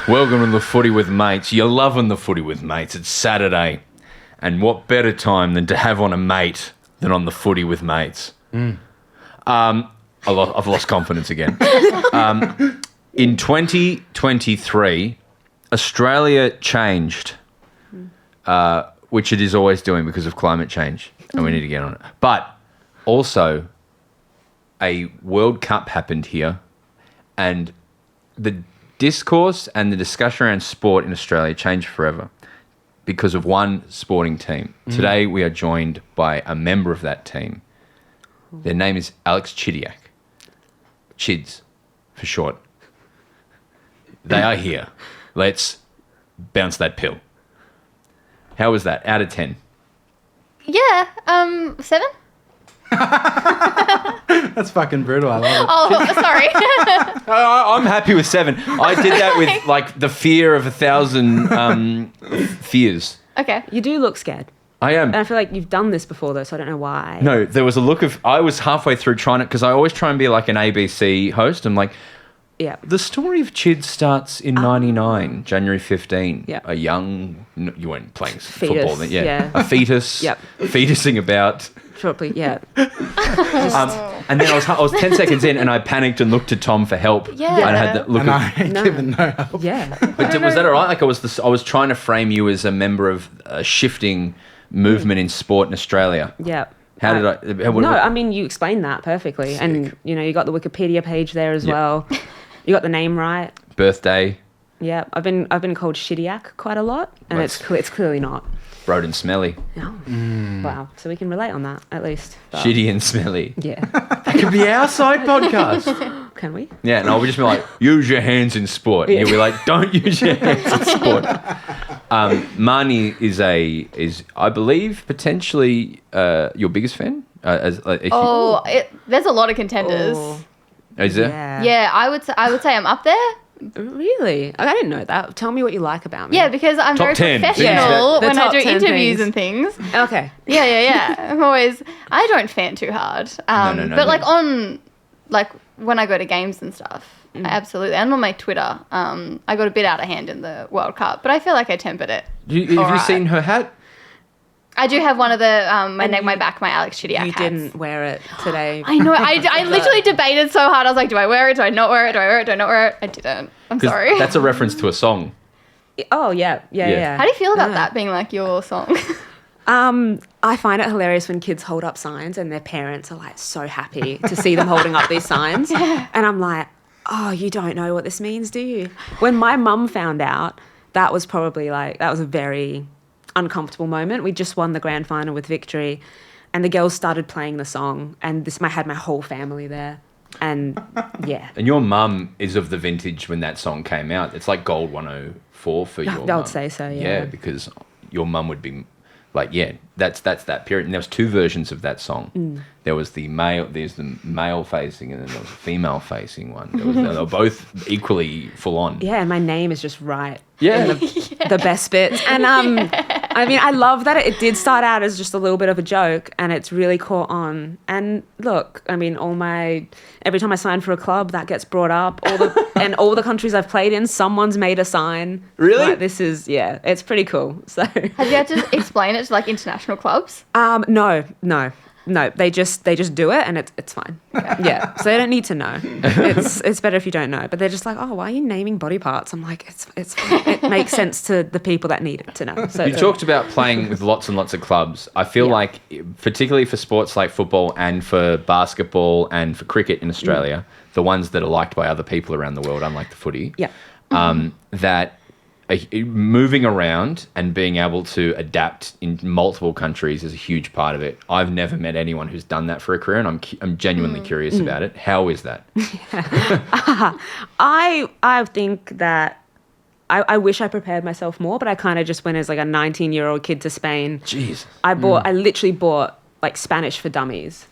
Welcome to the Footy with Mates. You're loving the Footy with Mates. It's Saturday. And what better time than to have on a mate than on the Footy with Mates? I've lost confidence again. In 2023, Australia changed, which it is always doing because of climate change, and we need to get on it. But also, a World Cup happened here, and the discourse and the discussion around sport in Australia changed forever because of one sporting team. Today, we are joined by a member of that team. Their name is Alex Chidiac. Chids, for short. They are here. Let's bounce that pill. How was that? Out of 10? Yeah, 7? That's fucking brutal. I love it. Oh, sorry. I'm happy with 7. I did that with like the fear of 1,000 fears. Okay. You do look scared. I am. And I feel like you've done this before, though, so I don't know why. No, there was a look of... I was halfway through trying to... Because I always try and be like an ABC host. I'm like, Yeah. the story of Chid starts in 99, January 15. Yeah. A young... No, you weren't playing Fetus, football then. yeah. A fetus. Yep. Fetusing about... Shortly, yeah. And then I was 10 seconds in and I panicked and looked to Tom for help. Yeah. And I had that look And of... I ain't given no help. Yeah. But was that all right? Like I was trying to frame you as a member of a shifting movement in sport in Australia. Yeah. How did I... No, I mean, you explained that perfectly. Sick. And, you know, you got the Wikipedia page there as well. You got the name right. Birthday, Yeah. I've been called Chidiac quite a lot, and Right. it's clearly not. Broden Smelly. No. Wow. So we can relate on that, at least. But, Shitty and Smelly. Yeah. That could be our side podcast. Can we? Yeah, and I would just be like, use your hands in sport. And you'll be like, don't use your hands in sport. Marnie is I believe, potentially your biggest fan? There's There's a lot of contenders. Oh, Is there? Yeah, I would say I'm up there. Really? I didn't know that. Tell me what you like about me. Yeah, because I'm Top very 10. professional The when I top do 10 interviews things. and things. Okay. Yeah. I don't fan too hard. No. But when I go to games and stuff, absolutely. And on my Twitter, I got a bit out of hand in the World Cup, but I feel like I tempered it. Have you Alright. seen her hat? I do have one of the my neck, my back, my Alex Chidiac You hats. didn't wear it today. I know. I literally debated so hard. I was like, do I wear it? Do I not wear it? Do I wear it? Do I not wear it? I didn't. I'm 'Cause sorry. That's a reference to a song. Oh, yeah. How do you feel about that being like your song? I find it hilarious when kids hold up signs and their parents are like so happy to see them holding up these signs. And I'm like, oh, you don't know what this means, do you? When my mum found out, that was a very uncomfortable moment. We just won the grand final with victory and the girls started playing the song and I had my whole family there. And yeah. And your mum is of the vintage when that song came out. It's like gold 104 for your mum. I would say so, yeah. Yeah, because your mum would be like, yeah, that's that period. And there was 2 versions of that song. There's the male facing and then there was a female facing one. They were both equally full on. Yeah, and my name is just right. Yeah. The best bits. And I mean, I love that it did start out as just a little bit of a joke and it's really caught on. And look, I mean, every time I sign for a club, that gets brought up. All the countries I've played in, someone's made a sign. Really? Like, it's pretty cool. So Have you had to explain it to like international clubs? No, they just do it and it's fine. Yeah, so they don't need to know. It's better if you don't know. But they're just like, oh, why are you naming body parts? I'm like, it's it makes sense to the people that need it to know. So You talked about playing with lots and lots of clubs. I feel like, particularly for sports like football and for basketball and for cricket in Australia, the ones that are liked by other people around the world, unlike the footy, that moving around and being able to adapt in multiple countries is a huge part of it. I've never met anyone who's done that for a career, and I'm genuinely curious about it. How is that? I think that I wish I prepared myself more, but I kind of just went as like a 19-year-old kid to Spain. Jeez. I literally bought like Spanish for Dummies.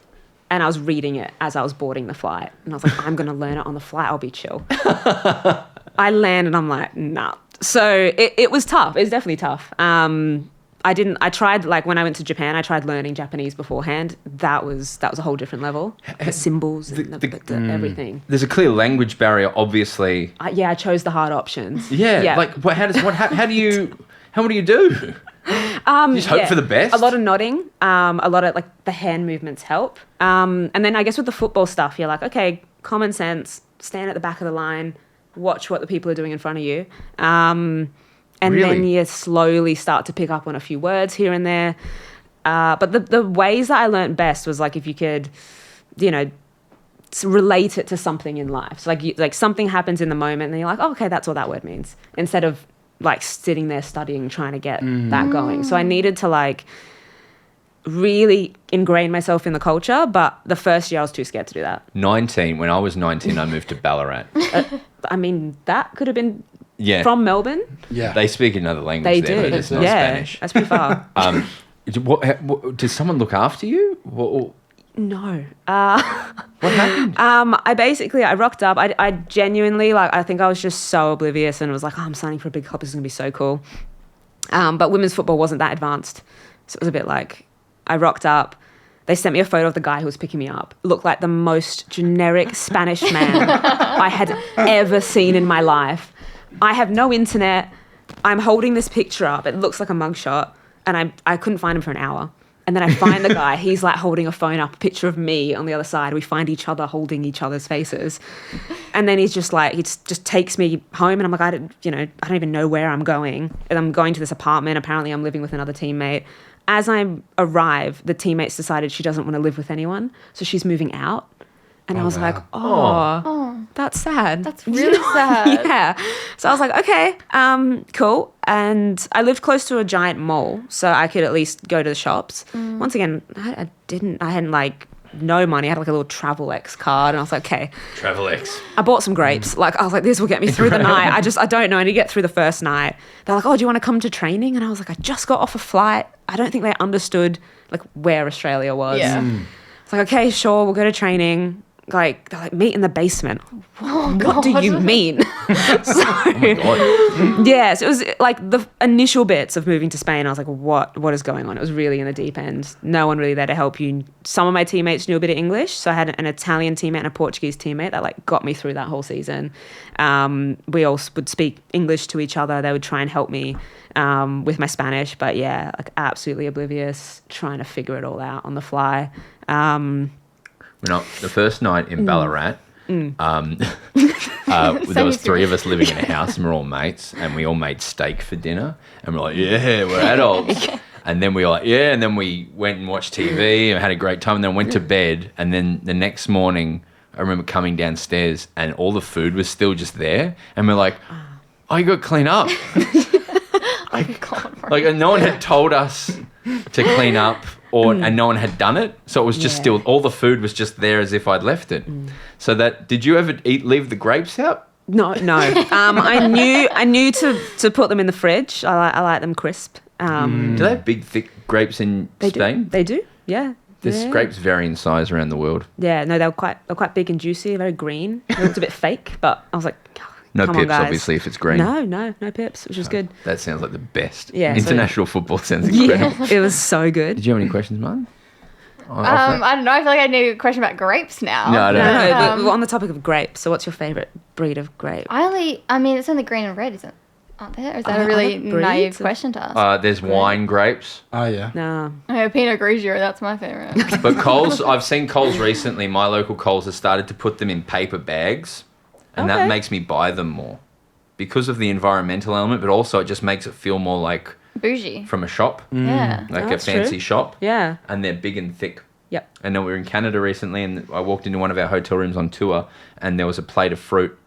And I was reading it as I was boarding the flight. And I was like, I'm going to learn it on the flight. I'll be chill. I land and I'm like, nah. So it was tough. It was definitely tough. I tried, like, when I went to Japan, I tried learning Japanese beforehand. That was a whole different level. The symbols and everything. There's a clear language barrier, obviously. I chose the hard options. Yeah. Like, how do you do? You just hope for the best? A lot of nodding. A lot of, like, the hand movements help. And then I guess with the football stuff, you're like, okay, common sense, stand at the back of the line, watch what the people are doing in front of you. And then you slowly start to pick up on a few words here and there. But the ways that I learnt best was, like, if you could, relate it to something in life. So, like something happens in the moment and you're like, oh, okay, that's what that word means. Instead of, like, sitting there studying, trying to get that going. So I needed to, like, really ingrain myself in the culture. But the first year I was too scared to do that. When I was 19, I moved to Ballarat. I mean, that could have been Yeah. from Melbourne. Yeah. They speak another language They there, do. but it's not yeah, Spanish. that's pretty far. Did someone look after you? No. What happened? I rocked up. I genuinely, like, I think I was just so oblivious and was like, oh, I'm signing for a big club. This is going to be so cool. But women's football wasn't that advanced. So it was a bit like, I rocked up. They sent me a photo of the guy who was picking me up. Looked like the most generic Spanish man I had ever seen in my life. I have no internet. I'm holding this picture up. It looks like a mugshot. And I couldn't find him for an hour. And then I find the guy. He's, like, holding a phone up, a picture of me on the other side. We find each other holding each other's faces. And then he's just like, he just takes me home. And I'm like, I don't even know where I'm going. And I'm going to this apartment. Apparently I'm living with another teammate. As I arrive, the teammates decided she doesn't want to live with anyone. So she's moving out. And I was like, that's sad. That's really sad. Yeah. So I was like, okay, cool. And I lived close to a giant mall, so I could at least go to the shops. Once again, I hadn't, like, no money. I had, like, a little Travel-X card, and I was like, okay. Travel-X. I bought some grapes. Like, I was like, this will get me through the night. I don't know. I need to get through the first night. They're like, oh, do you want to come to training? And I was like, I just got off a flight. I don't think they understood, like, where Australia was. Yeah. It's like, okay, sure, we'll go to training. Like, they're like, meet in the basement. What do you mean? So, yeah, so it was like the initial bits of moving to Spain. I was like, what is going on? It was really in the deep end. No one really there to help you. Some of my teammates knew a bit of English. So I had an Italian teammate and a Portuguese teammate that, like, got me through that whole season. We all would speak English to each other. They would try and help me with my Spanish. But yeah, like, absolutely oblivious, trying to figure it all out on the fly. The first night in Ballarat, there was three of us living in a house and we're all mates and we all made steak for dinner and we're like, yeah, we're adults. And then we were like, yeah, and then we went and watched TV and had a great time and then went to bed. And then the next morning, I remember coming downstairs and all the food was still just there. And we're like, oh, you got to clean up. And no one had told us to clean up. And no one had done it, so it was just still, all the food was just there as if I'd left it. So did you ever leave the grapes out? No. I knew to put them in the fridge. I like them crisp. Do they have big, thick grapes in Spain? They do, yeah. There's grapes vary in size around the world. Yeah, no, they were quite big and juicy, very green. It looked a bit fake, but I was like, no come pips, on, guys. Obviously, if it's green. No pips, which was good. That sounds like the best. Yeah, International football sounds incredible. Yeah, it was so good. Did you have any questions, Martin? I don't know. I feel like I need a question about grapes now. No, I don't know. No, we're on the topic of grapes. So what's your favourite breed of grape? It's only green and red, isn't it? Aren't there? Or is that a really naive question to ask? There's wine grapes. Oh, yeah. No. Pinot Grigio, that's my favourite. But Coles, I've seen Coles recently. My local Coles has started to put them in paper bags. And that makes me buy them more. Because of the environmental element, but also it just makes it feel more like bougie from a shop. Yeah. Like a That's fancy true. shop. Yeah. And they're big and thick. Yep. And then we were in Canada recently and I walked into one of our hotel rooms on tour and there was a plate of fruit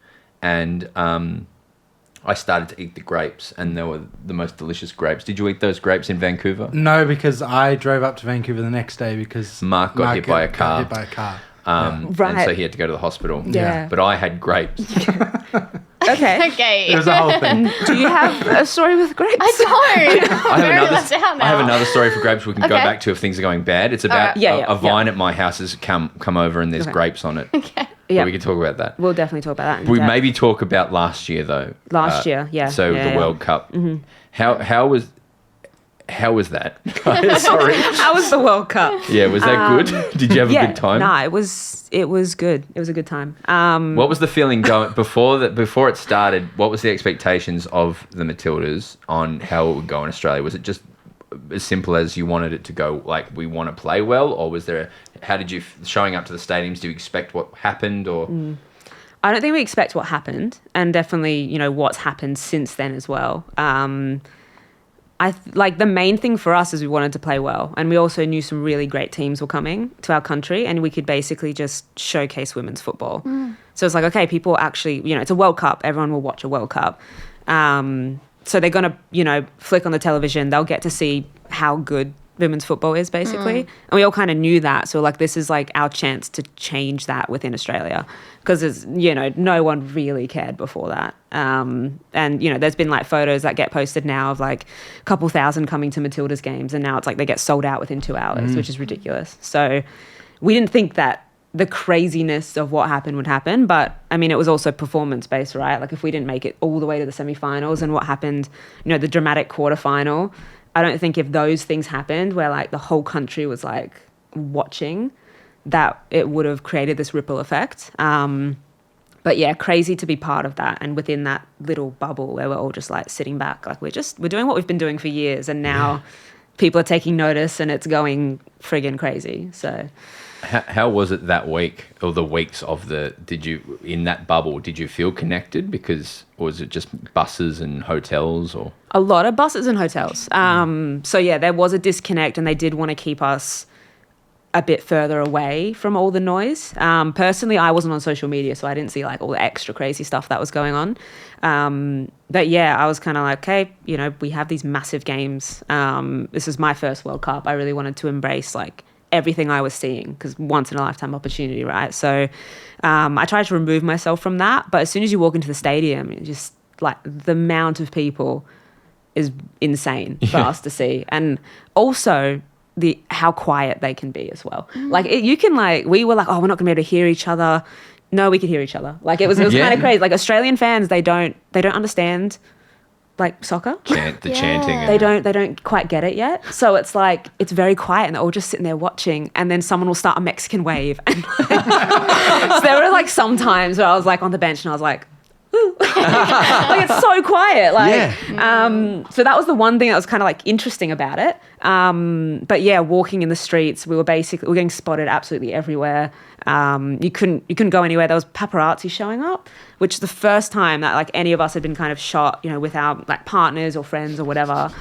and I started to eat the grapes and they were the most delicious grapes. Did you eat those grapes in Vancouver? No, because I drove up to Vancouver the next day because Mark got hit by a car. Right. And so he had to go to the hospital. Yeah. But I had grapes. Okay. Okay. It was a whole thing. Do you have a story with grapes? I don't. I I have another story for grapes we can go back to if things are going bad. It's about a vine at my house has come over and there's grapes on it. Okay. But Yeah. we can talk about that. We'll definitely talk about that. We maybe talk about last year though. Last year, yeah. So Yeah, the yeah. World Cup. How was How was that? Sorry. How was the World Cup? Yeah, was that good? Did you have a good time? No, it was good. It was a good time. What was the feeling going before it started? What was the expectations of the Matildas on how it would go in Australia? Was it just as simple as you wanted it to go, like we want to play well, or was there? How did you showing up to the stadiums? Do you expect what happened, or? I don't think we expect what happened, and definitely what's happened since then as well. The main thing for us is we wanted to play well, and we also knew some really great teams were coming to our country, and we could basically just showcase women's football. So it's like, okay, people actually, it's a World Cup. Everyone will watch a World Cup. So they're going to, flick on the television. They'll get to see how good women's football is, basically. And we all kind of knew that. So, this is, our chance to change that within Australia. Because, no one really cared before that. And, there's been, photos that get posted now of, a couple thousand coming to Matilda's games. And now it's they get sold out within 2 hours, which is ridiculous. So we didn't think that the craziness of what happened would happen. But, it was also performance-based, right? If we didn't make it all the way to the semi-finals and what happened, the dramatic quarterfinal, I don't think if those things happened where the whole country was watching, that it would have created this ripple effect. But yeah, crazy to be part of that. And within that little bubble where we're all just sitting back, we're doing what we've been doing for years. And now people are taking notice and it's going friggin' crazy. So how was it that week or the weeks of in that bubble, did you feel connected or was it just buses and hotels or? A lot of buses and hotels. So yeah, there was a disconnect and they did want to keep us a bit further away from all the noise. Personally, I wasn't on social media, so I didn't see all the extra crazy stuff that was going on. But yeah, I was kind of okay, we have these massive games. This is my first World Cup. I really wanted to embrace everything I was seeing because once in a lifetime opportunity, right? So I tried to remove myself from that. But as soon as you walk into the stadium, it just the amount of people is insane for us to see. And also how quiet they can be as well. You can we were oh, we're not gonna be able to hear each other. No, we could hear each other. It was kind of crazy. Australian fans, they don't understand soccer. The chanting. They don't quite get it yet. So it's it's very quiet and they're all just sitting there watching and then someone will start a Mexican wave. And so there were some times where I was on the bench and I was ooh. It's so quiet. So that was the one thing that was kind of interesting about it. But yeah, walking in the streets, we were getting spotted absolutely everywhere. You couldn't go anywhere. There was paparazzi showing up, which is the first time that any of us had been kind of shot, with our partners or friends or whatever.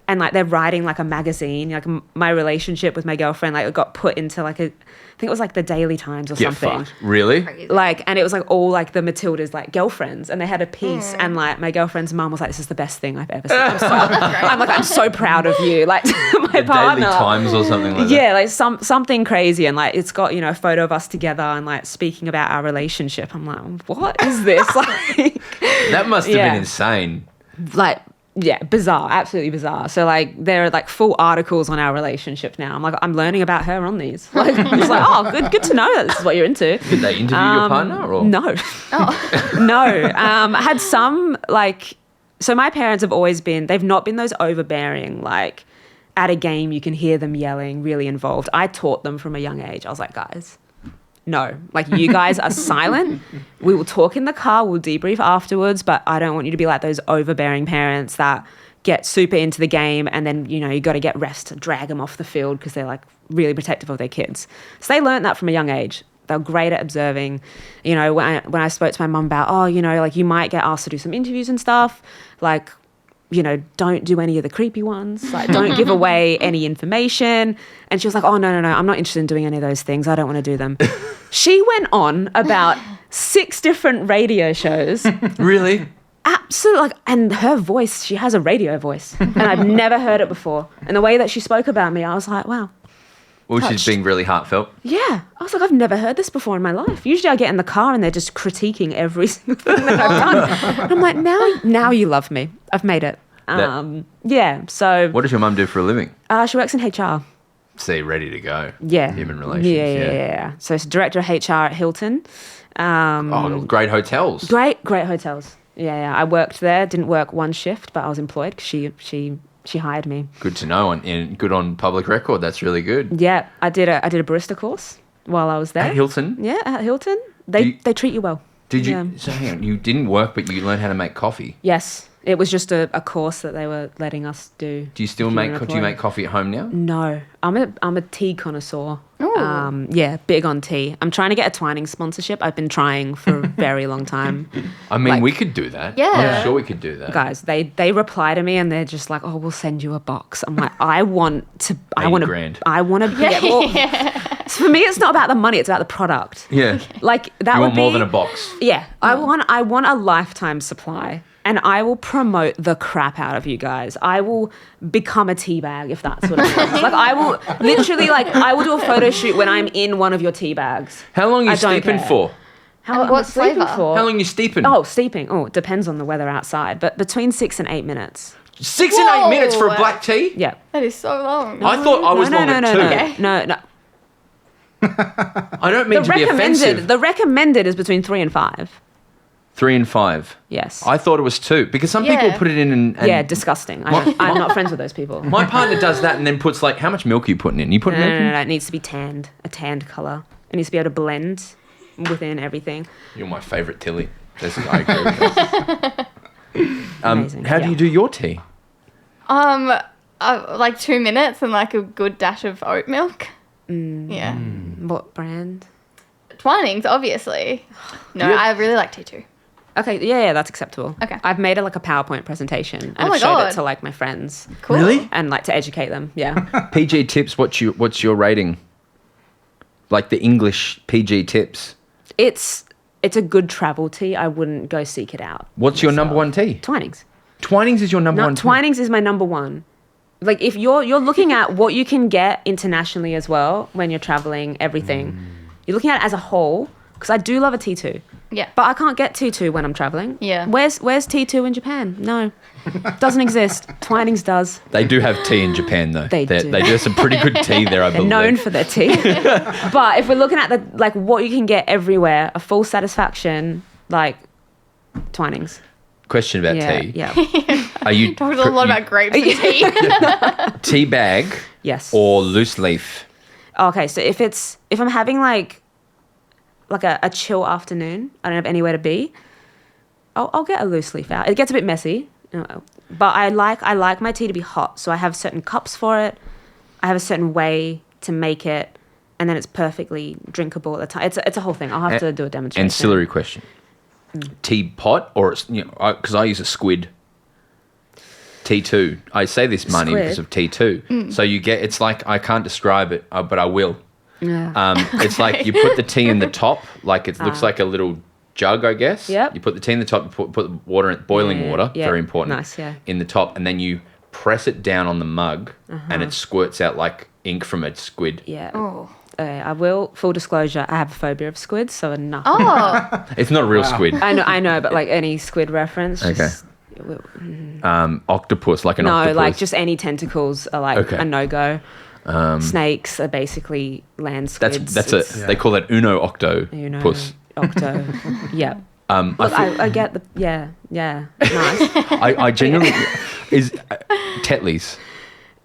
And they're writing a magazine. My relationship with my girlfriend, it got put into I think it was the Daily Times or something. Fuck. Really? And it was all the Matildas girlfriends, and they had a piece, and my girlfriend's mum was this is the best thing I've ever seen. I'm so proud of you, my the partner. Daily Times or something like that. Yeah, something crazy, and it's got a photo of us together and speaking about our relationship. I'm what is this? That must have been insane. Yeah, bizarre, absolutely bizarre. So there are full articles on our relationship now. I'm learning about her on these. It's oh, good to know that this is what you're into. Did they interview your partner or? No. Oh. No. I had some so my parents have always been, they've not been those overbearing, at a game you can hear them yelling, really involved. I taught them from a young age. I was guys, no, you guys are silent. We will talk in the car. We'll debrief afterwards, but I don't want you to be those overbearing parents that get super into the game and then, you got to get rest to drag them off the field because they're really protective of their kids. So they learned that from a young age. They're great at observing. When I spoke to my mum about, you might get asked to do some interviews and stuff, don't do any of the creepy ones. Don't give away any information. And she was oh, no, I'm not interested in doing any of those things. I don't want to do them. She went on about 6 different radio shows. Really? Absolutely. And her voice, she has a radio voice. And I've never heard it before. And the way that she spoke about me, I was wow. Well, she's being really heartfelt. Yeah. I was I've never heard this before in my life. Usually I get in the car and they're just critiquing every single thing that I've done. And I'm now you love me. I've made it. Yeah. So. What does your mum do for a living? She works in HR. See, ready to go. Yeah. Human relations. Yeah. So she's director of HR at Hilton. Great hotels. Great hotels. Yeah. I worked there. Didn't work one shift, but I was employed because she she hired me. Good to know, and good on public record. That's really good. Yeah, I did a barista course while I was there. At Hilton? Yeah, at Hilton. They treat you well. Did you? Yeah. So hang on, you didn't work, but you learned how to make coffee. Yes, it was just a course that they were letting us do. Do you still if you make? were an Do you make employee. coffee at home now? No, I'm a tea connoisseur. Ooh. Yeah, big on tea. I'm trying to get a Twinings sponsorship. I've been trying for a very long time. I mean, Like- we could do that. Yeah. I'm sure we could do that. Guys, they reply to me and they're just like, "Oh, we'll send you a box." I'm like, I want to 80 grand. I want to be able. For me, it's not about the money; it's about the product. Yeah. Like that You would want more be than a box. Yeah, I want a lifetime supply, and I will promote the crap out of you guys. I will become a tea bag if that's what it is. Like I will literally I will do a photo shoot when I'm in one of your tea bags. How long are I you don't steeping care. for? How And am I what sleeping flavour? for? How long are you steeping? Oh, steeping. Oh, it depends on the weather outside, but between 6 and 8 minutes. 6 and 8 minutes for a Whoa. black tea? Yeah. That is so long. I thought I was no, long no, at no, 2. no, Okay. no. I don't mean to be offensive. The recommended is between 3 and 5. 3 and 5. Yes. I thought it was 2 because some people Yeah. put it in and yeah, disgusting. I'm not friends with those people. my partner does that and then puts how much milk are you putting in? You put No, milk no, in? no, no, it needs to be tanned, a tanned colour. It needs to be able to blend within everything. You're my favourite Tilly. I agree with that. Amazing. How do Yeah. you do your tea? Like 2 minutes and like a good dash of oat milk. Yeah. What brand? Twinings, obviously. No, Yeah. I really like T2. Okay, yeah, that's acceptable. Okay. I've made a PowerPoint presentation and Oh my I've showed God. it to my friends Cool. Really? and to educate them. Yeah. PG tips, what's your rating? Like the English PG tips. It's a good travel tea. I wouldn't go seek it out. What's your number one tea? Twinings. Twinings is your number No, one tea. Twinings is my number one. Like if you're looking at what you can get internationally as well when you're traveling, everything. You're looking at it as a whole because I do love a T2. Yeah. But I can't get T2 when I'm traveling. Yeah. Where's T2 in Japan? No. Doesn't exist. Twinings does. They do have tea in Japan though. They do. They do have some pretty good tea there, I They're believe. known for their tea. But if we're looking at what you can get everywhere, a full satisfaction, Twinings. Question about Yeah. tea. Yeah. Are you Talked a lot about grapes and tea. tea bag Yes. or loose leaf? Okay, so if I'm having a chill afternoon, I don't have anywhere to be, I'll get a loose leaf out. It gets a bit messy, but I like my tea to be hot, so I have certain cups for it. I have a certain way to make it, and then it's perfectly drinkable at the time. It's a whole thing. I'll have to do a demonstration. Ancillary question. Teapot or it's, because I use a squid. T2. I say this money Squid? because of T2. So you get, it's like, I can't describe it, but I will. Yeah. It's like you put the tea in the top, like it looks like a little jug, I guess. Yep. You put the tea in the top, you put the water in, boiling Yeah, water, yeah. very important. Nice, yeah. In the top, and then you press it down on the mug, and it squirts out like ink from a squid. Yeah. Oh. I will. Full disclosure, I have a phobia of squids, so enough. Oh. It's not a real squid. I know, but any squid reference. Okay. Just, Octopus, like an no, octopus. just any tentacles are Okay. a no go. Snakes are basically land squids. That's they call that uno octo puss. Octo. Yeah. I, Look, feel- I get the yeah. Nice. I genuinely is Tetley's.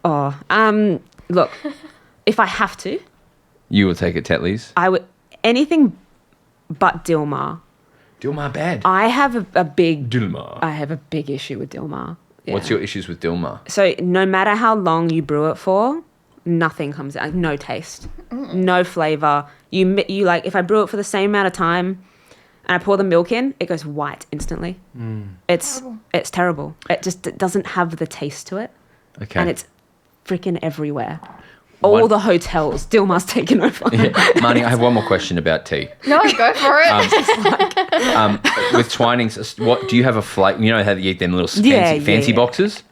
Look, if I have to, You will take it Tetley's. I would anything but Dilmar. Dilmar bad. I have a big Dilmar. I have a big issue with Dilmar. Yeah. What's your issues with Dilmar? So no matter how long you brew it for, nothing comes out. No taste, no flavor. You if I brew it for the same amount of time, and I pour the milk in, it goes white instantly. It's terrible. It doesn't have the taste to it, Okay. and it's freaking everywhere. All the hotels, Dilmar's taken over. Marnie, I have one more question about tea. No, go for it. With Twinings, what do you have a flake? You know how you eat them little fancy Yeah. boxes?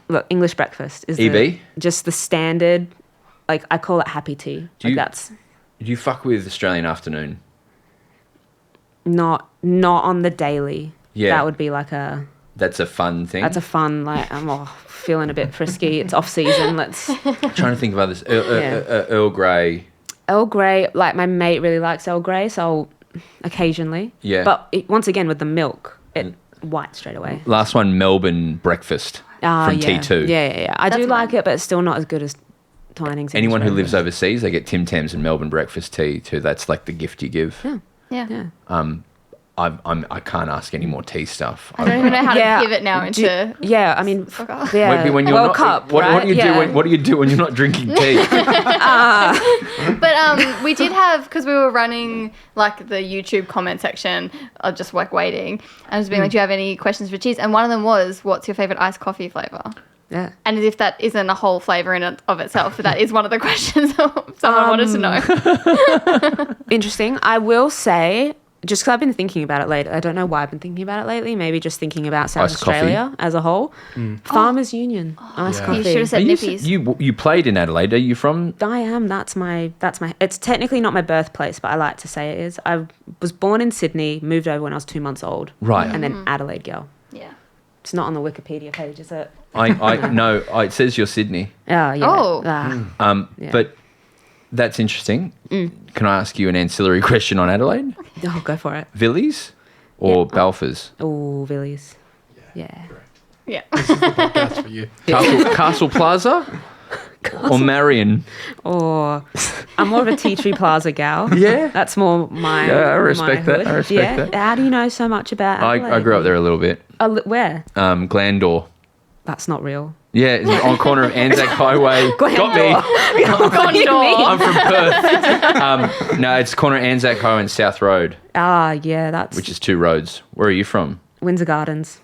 Look, English breakfast is EB? just the standard. I call it happy tea. Do you- That's Do you fuck with Australian afternoon? not on the daily. Yeah. That would be a. That's a fun thing. That's a fun, I'm feeling a bit frisky. It's off season. Let's. I'm trying to think of others. Earl Grey. Earl Grey, my mate really likes Earl Grey, so I'll occasionally. Yeah. But once again, with the milk, white straight away. Last one, Melbourne breakfast from yeah. T2. Yeah. I do That's like mine. it, but it's still not as good as Twinings. Anyone who lives overseas, they get Tim Tams and Melbourne breakfast tea too. That's like the gift you give. Yeah. I can't ask any more tea stuff. I don't even know how Yeah. to pivot now into. I mean, Soccer. yeah. When you're World not, Cup, what right? do you do? What do you do when you're not drinking tea? But we did have, because we were running like the YouTube comment section, just like waiting. I was being like, do you have any questions for Cheese? And one of them was, what's your favourite iced coffee flavour? Yeah. And as if that isn't a whole flavour in it of itself, that is one of the questions someone wanted to know. Interesting. I will say, just because I've been thinking about it lately, I don't know why I've been thinking about it lately, maybe just thinking about South Iced coffee. Australia as a whole. Farmers Union, iced Yeah. coffee. You should have said nippies. You played in Adelaide. Are you from? I am. That's my. It's technically not my birthplace, but I like to say it is. I was born in Sydney, moved over when I was 2 months old, Right. and then Adelaide girl. Yeah. It's not on the Wikipedia page, is it? I no. It says you're Sydney. Oh yeah. Oh. Yeah. But that's interesting. Can I ask you an ancillary question on Adelaide? Oh, go for it. Villies or Balfours? Oh, Villiers. Yeah. Yeah. That's for you. Castle Plaza or Marion? Or I'm more of a Tea Tree Plaza gal. Yeah. That's more my. Yeah, I respect my that. hood. I respect yeah. that. How do you know so much about Adelaide? I grew up there a little bit. Where? Glandore. That's not real. Yeah, it's on corner of Anzac Highway. Got me. Condor. I'm from Perth. No, it's corner of Anzac Highway and South Road, Yeah, that's which is 2 roads. Where are you from? Windsor Gardens.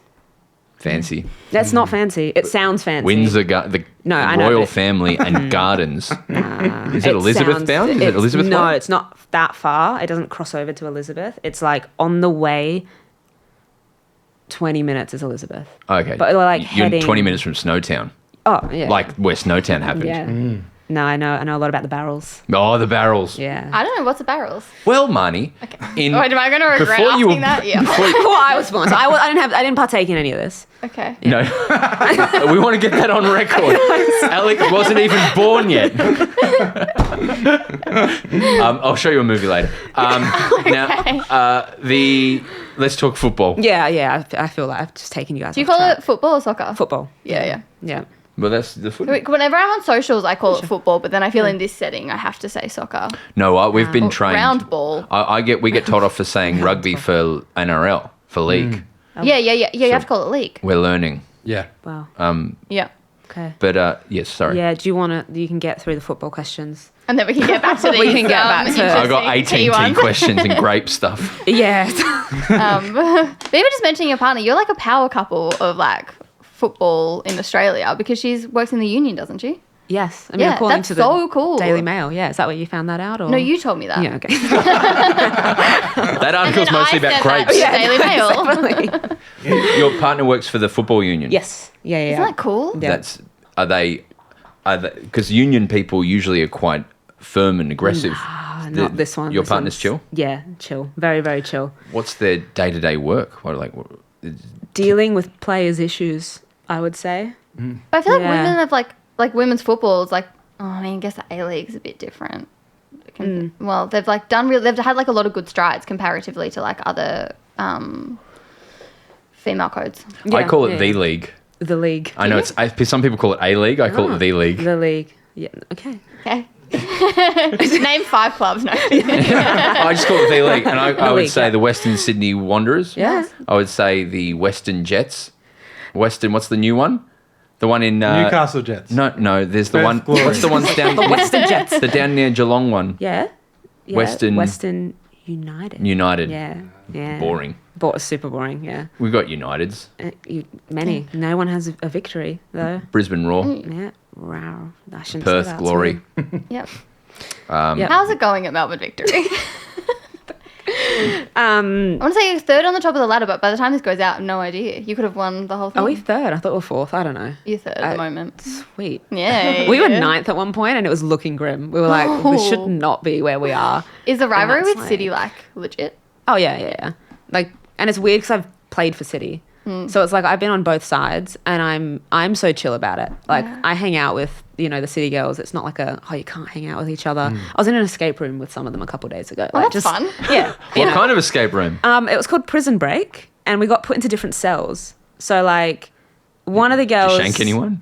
Fancy. That's not fancy. It sounds fancy. Windsor, the I know, royal but- family and gardens. Is it Elizabeth sounds- bound? Is it Elizabeth No, line? it's not that far. It doesn't cross over to Elizabeth. It's like on the way. 20 minutes is Elizabeth. Okay. But like You're heading. 20 minutes from Snowtown. Oh yeah. Like where Snowtown happened. Yeah. No, I know a lot about the barrels. Oh, the barrels. Yeah. I don't know. What's the barrels? Well, Marnie, in Oh, am I going to regret before you asking were- that? Yeah. Well, I was born, so I didn't partake in any of this. Okay. No, we want to get that on record. Alec wasn't even born yet. I'll show you a movie later. Now, let's talk football. Yeah. I feel like I've just taken you guys. Do you off call track. it football or soccer? Football? Yeah. Yeah. Well, that's the football. Whenever I'm on socials, I call it football, but then I feel in this setting, I have to say soccer. No, we've been Or trained. round ball. We get told off for saying rugby for NRL for league. Yeah. You have to call it league. We're learning. Yeah. Wow. Yeah. Okay. But yes, sorry. Yeah. Do you want to? You can get through the football questions. And then we can get back to these. We can get back to- I got interesting 18 T1s. questions and grape stuff. Yeah. But even just mentioning your partner, you're like a power couple of like football in Australia because she works in the union, doesn't she? Yes. I mean, Yeah, according that's to the so cool. Daily Mail. Yeah. Is that where you found that out? Or? No, you told me that. Yeah. Okay. That article's then mostly I about sent that grapes. to Daily Mail. Your partner works for the football union. Yes. Yeah. Isn't that cool? Yeah. Are they because union people usually are quite firm and aggressive. Not this one. Your This partner's one's- chill? Yeah, chill. Very, very chill. What's their day-to-day work? Dealing with players' issues, I would say. But I feel like Yeah. women have like women's football is like, oh, I mean, I guess the A League's a bit different. Well, they've like they've had like a lot of good strides comparatively to like other female codes. I Yeah, call it yeah, the yeah. league. The league. I know some people call it A league. I call it the league. The league. Yeah. Okay. Okay. Name 5 clubs. No. I just call it the league, and I would league, say yeah. the Western Sydney Wanderers. Yeah. I would say the Western Jets. Western. What's the new one? The one in Newcastle Jets. No. There's the Perth one. Glory. What's the one down? The Western Jets. The down near Geelong one. Yeah. Yeah. Western United. United. Yeah. Yeah. Boring. Super boring. Yeah. We've got Uniteds. Many. No one has a victory though. Brisbane Roar. Yeah. Wow. I shouldn't say Perth that, Glory. Yep. Yep. How's it going at Melbourne Victory? I want to say you're third on the top of the ladder, but by the time this goes out, I have no idea. You could have won the whole thing. Are we third? I thought we were fourth. I don't know. You're third at the moment. Sweet. Yeah. We were ninth at one point and it was looking grim. We were like, this should Oh. not be where we are. Is the rivalry that's with City like legit? Oh, yeah. Like, and it's weird because I've played for City. So it's like I've been on both sides and I'm so chill about it. Like I hang out with, the City girls. It's not like you can't hang out with each other. I was in an escape room with some of them a couple of days ago. Oh, like, that's fun. Yeah. What kind of escape room? It was called Prison Break. and we got put into different cells. So like one of the girls. Did you shank anyone?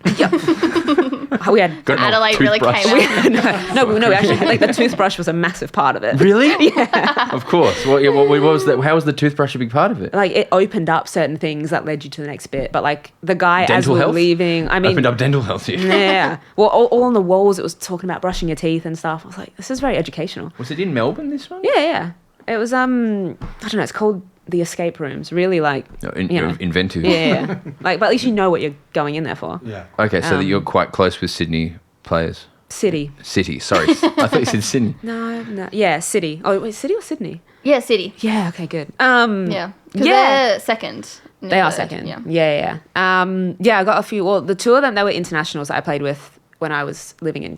We had Got an old Adelaide really toothbrush? came out. no, we actually had, like the toothbrush was a massive part of it. Really? Yeah. Of course. What was that? How was the toothbrush a big part of it? Like it opened up certain things that led you to the next bit. But like the guy as Dental we were health? leaving, I mean, Opened up dental health here. yeah. Well, all on the walls it was talking about brushing your teeth and stuff. I was like, this is very educational. Was it in Melbourne, this one? Yeah. It was I don't know. It's called the escape rooms. Really like Inventive. Yeah. Like, but at least you know what you're going in there for. Yeah. Okay, so that you're quite close with Sydney players. City. Sorry. I thought you said Sydney. No. Yeah, City. Oh, wait, City or Sydney? Yeah, City. Yeah. Okay. Good. Yeah. Because they're second. They are second. Yeah. I got a few. Well, the two of them, they were internationals that I played with when I was living in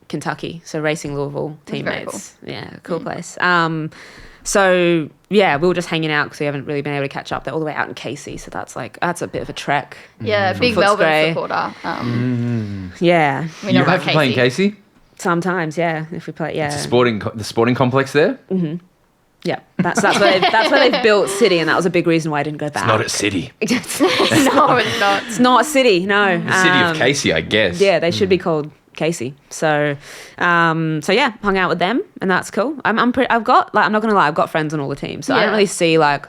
Kentucky. So Racing Louisville That's very teammates. Yeah, cool place. So yeah, we were just hanging out because we haven't really been able to catch up. They're all the way out in Casey, so that's a bit of a trek. Yeah, big Footscray. Melbourne supporter. Yeah, We know You about have to play in Casey? sometimes. Yeah, if we play. Yeah, The sporting complex there? yeah. That's where they've built City, and that was a big reason why I didn't go back. Not at City. No, it's not. It's not a city. No, The city of Casey, I guess. Yeah, they should be called Casey. So yeah, hung out with them, and that's cool. I've got like, I'm not gonna lie, I've got friends on all the teams, so I Yeah. don't really see like,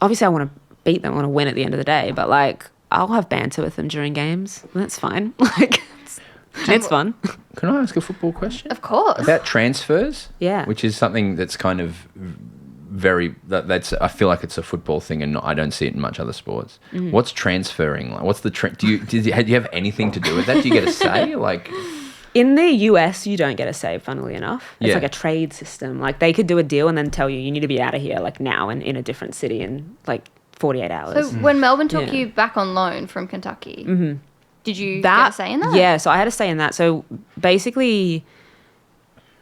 obviously I want to beat them, I want to win at the end of the day, but like I'll have banter with them during games. That's fine. Like it's fun. Can I ask a football question? Of course. About transfers? Yeah. Which is something that's kind of that's I feel like it's a football thing, and I don't see it in much other sports. What's transferring like? What's the do you have anything to do with that? Do you get a say? Like In the US, you don't get a say, funnily enough. It's Yeah. like a trade system. Like they could do a deal and then tell you need to be out of here like now and in a different city in like 48 hours. So when Melbourne took Yeah. you back on loan from Kentucky, did you get a say in that? Yeah, so I had a say in that. So basically,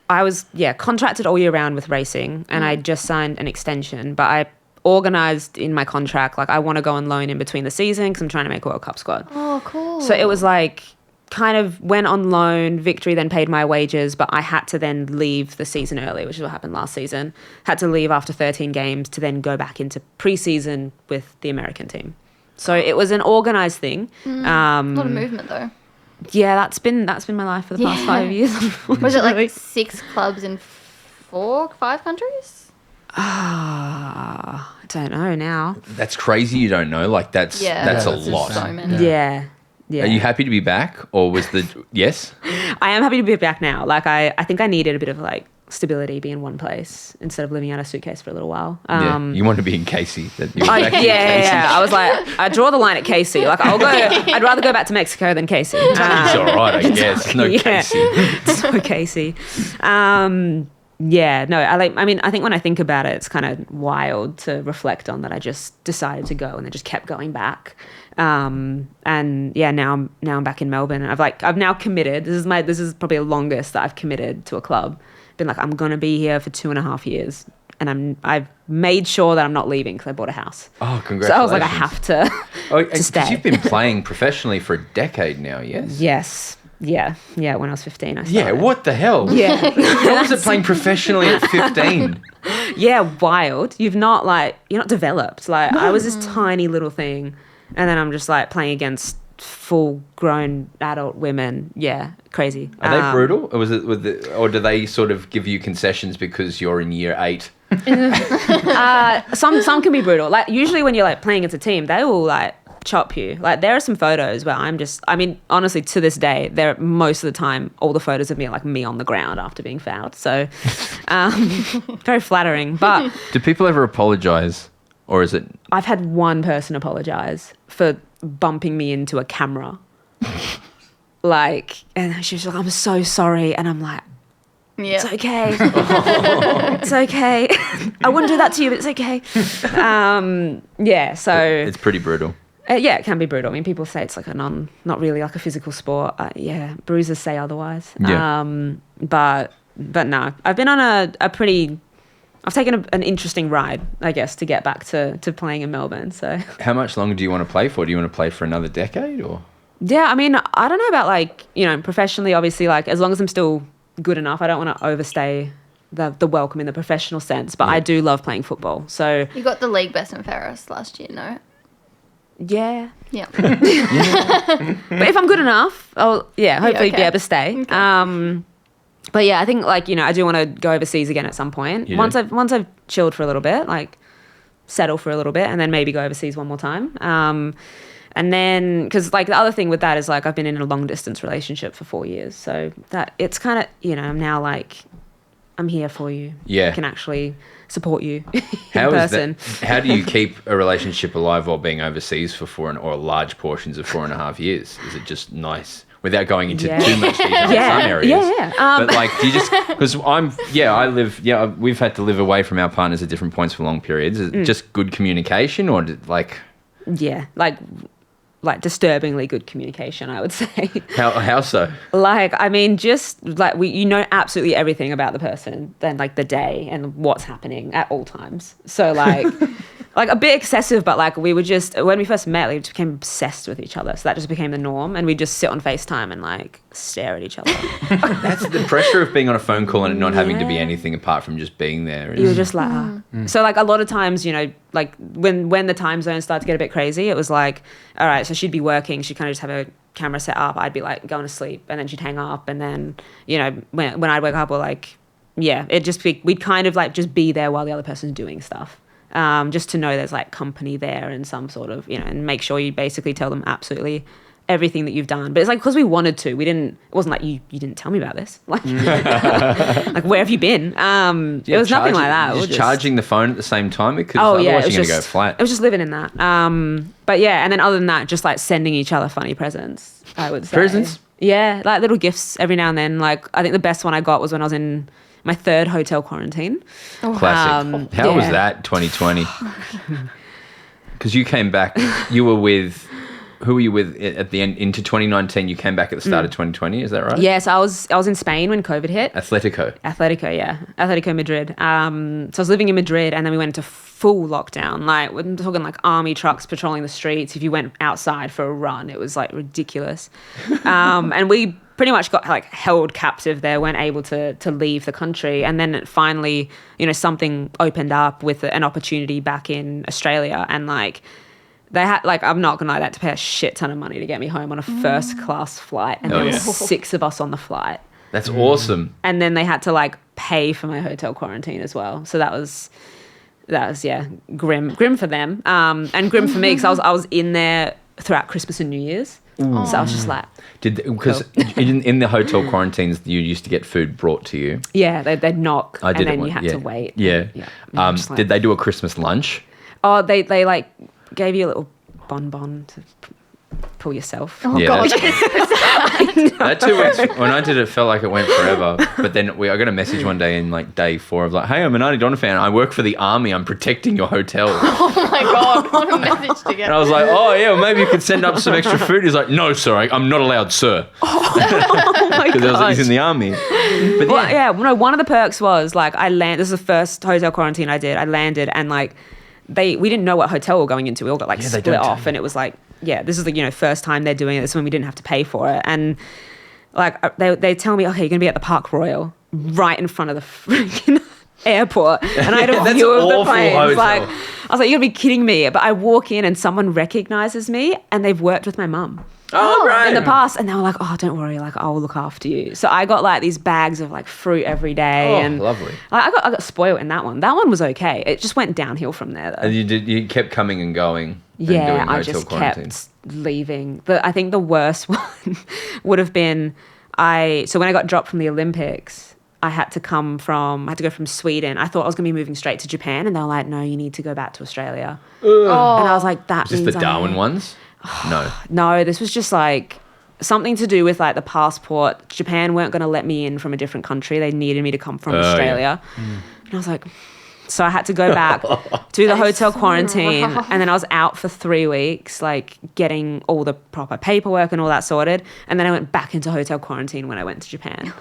I was, contracted all year round with racing, and I just signed an extension, but I organised in my contract, like I want to go on loan in between the season because I'm trying to make a World Cup squad. Oh, cool. So it was like, kind of went on loan, Victory then paid my wages, but I had to then leave the season early, which is what happened last season. Had to leave after 13 games to then go back into pre-season with the American team. So it was an organised thing. a lot of movement though. Yeah, that's been my life for the past 5 years. Was it like 6 clubs in 5 countries? I don't know now. that's crazy. You don't know. Like that's a just lot. So many. Yeah. Are you happy to be back, or was the yes? I am happy to be back now. Like I think I needed a bit of like stability, be in one place instead of living out a suitcase for a little while. You want to be in Casey. That you were back in Casey. Yeah. I was like, I draw the line at Casey. Like I'd rather go back to Mexico than Casey. It's all right, I guess. No Casey. It's no Casey. Yeah, no, I think when I think about it, it's kind of wild to reflect on that I just decided to go and then just kept going back. And yeah, now I'm back in Melbourne, and I've now committed. This is probably the longest that I've committed to a club. Been like, I'm gonna be here for 2.5 years, and I've made sure that I'm not leaving because I bought a house. Oh, congratulations! So I was like, I have to stay. You've been playing professionally for a decade now, yes? Yes. Yeah. When I was 15, I started. Yeah, what the hell? Yeah. How was it playing professionally at 15? Yeah, wild. You're not developed. Like I was this tiny little thing, and then I'm just like playing against full-grown adult women. Yeah, crazy. Are they brutal, or do they sort of give you concessions because you're in year 8? Some can be brutal. Like usually when you're like playing as a team, they will like chop you. Like there are some photos where honestly to this day, most of the time all the photos of me are like me on the ground after being fouled. So very flattering. But Do people ever apologise, or is it? I've had one person apologize for bumping me into a camera. And she was like, I'm so sorry. And I'm like, Yeah. it's okay. It's okay. I wouldn't do that to you, but it's okay. So It's pretty brutal. yeah, it can be brutal. I mean, people say it's like not really like a physical sport. Bruisers say otherwise. Yeah. But no, I've been on I've taken an interesting ride, I guess, to get back to playing in Melbourne. So How much longer do you want to play for? Do you want to play for another decade, or? yeah, I mean, I don't know about professionally, obviously, like as long as I'm still good enough, I don't want to overstay the welcome in the professional sense, but I do love playing football. So You got the league best and fairest last year, no? yeah. Yeah. But if I'm good enough, I'll hopefully be okay. able to stay. Okay. But yeah, I think like, I do want to go overseas again at some point. You Once do? I've chilled for a little bit, like settle for a little bit, and then maybe go overseas one more time. And then, because like the other thing with that is like I've been in a long distance relationship for 4 years, so that it's kind of I'm now like I'm here for you. Yeah. I can actually support you in How is person. that? How do you keep a relationship alive while being overseas for or large portions of 4.5 years? Is it just nice without going into too much detail in some areas? Yeah. But like, do you just because we've had to live away from our partners at different points for long periods. Is it just good communication or like Yeah, like disturbingly good communication, I would say. how so? Like, I mean, just like you know absolutely everything about the person, then like the day and what's happening at all times. So like, like a bit excessive, but like we were just, when we first met, we just became obsessed with each other. So that just became the norm. And we just sit on FaceTime and like stare at each other. That's the pressure of being on a phone call and it not having to be anything apart from just being there. You were just like, So like a lot of times, like when the time zones started to get a bit crazy, it was like, all right, so she'd be working, she'd kind of just have a camera set up, I'd be like going to sleep, and then she'd hang up, and then, when I'd wake up, we're like, we'd kind of like just be there while the other person's doing stuff. Just to know there's like company there and some sort of, and make sure you basically tell them absolutely everything that you've done. But it's like, because we wanted to, it wasn't like you didn't tell me about this. Like, like where have you been? It was nothing like that. Just charging the phone at the same time because Oh, otherwise yeah, you're going to go flat. It was just living in that. But yeah, and then other than that, just like sending each other funny presents, I would say. Presents? Yeah, like little gifts every now and then. Like, I think the best one I got was when I was in my 3rd hotel quarantine. Classic. How was that 2020? Because you came back, you were with... Who were you with at the end into 2019? You came back at the start of 2020, is that right? Yes, I was in Spain when COVID hit. Atletico, yeah. Atletico Madrid. So I was living in Madrid, and then we went into full lockdown. Like, we're talking like army trucks patrolling the streets. If you went outside for a run, it was like ridiculous. And we pretty much got like held captive there, weren't able to leave the country. And then finally, something opened up with an opportunity back in Australia, and like, they had, like, I'm not going to lie, they had to pay a shit ton of money to get me home on a first class flight. And there were 6 of us on the flight. that's awesome. And then they had to, like, pay for my hotel quarantine as well. So that was grim for them. And grim for me because I was in there throughout Christmas and New Year's. So I was just like... Because in the hotel quarantines, you used to get food brought to you. Yeah, they'd knock I did and then it you had yeah. to wait. Yeah. Just like- Did they do a Christmas lunch? Oh, they like gave you a little bonbon to pull yourself. Oh, Yeah, God. That 2 weeks, when I did it, felt like it went forever. But then I got a message one day in like day 4 of like, hey, I'm an Auntie Donna fan. I work for the army. I'm protecting your hotel. Oh, my God. What a message to get. And I was like, oh, yeah, well, maybe you could send up some extra food. He's like, no, sir, I'm not allowed, sir. Oh my Because he's in the army. But Well, yeah, no, one of the perks was like this is the first hotel quarantine I did. I landed and like we didn't know what hotel we were going into. We all got like Yeah, they split don't tell off, you. and it was like, yeah, this is the first time they're doing it. This is when we didn't have to pay for it, and like they tell me, okay, you're gonna be at the Park Royal, right in front of the freaking airport, and I had a That's view of the awful planes. hotel. Like, I was like, you're gonna be kidding me! But I walk in and someone recognizes me, and they've worked with my mum. Oh, right. In the past, and they were like, oh, don't worry, like I'll look after you. So I got like these bags of like fruit every day. Oh, and lovely. I got spoiled in that one. That one was okay. It just went downhill from there though. And you kept coming and going and Yeah, doing I hotel just quarantines. kept leaving. I think the worst one would have been so when I got dropped from the Olympics, I had to go from Sweden. I thought I was going to be moving straight to Japan, and they were like, no, you need to go back to Australia. Oh. And I was like, that Is this means the Darwin ones? No. No, this was just like something to do with like the passport. Japan weren't going to let me in from a different country. They needed me to come from Australia. Yeah. And I was like, so I had to go back to the hotel quarantine, and then I was out for 3 weeks, like getting all the proper paperwork and all that sorted. And then I went back into hotel quarantine when I went to Japan.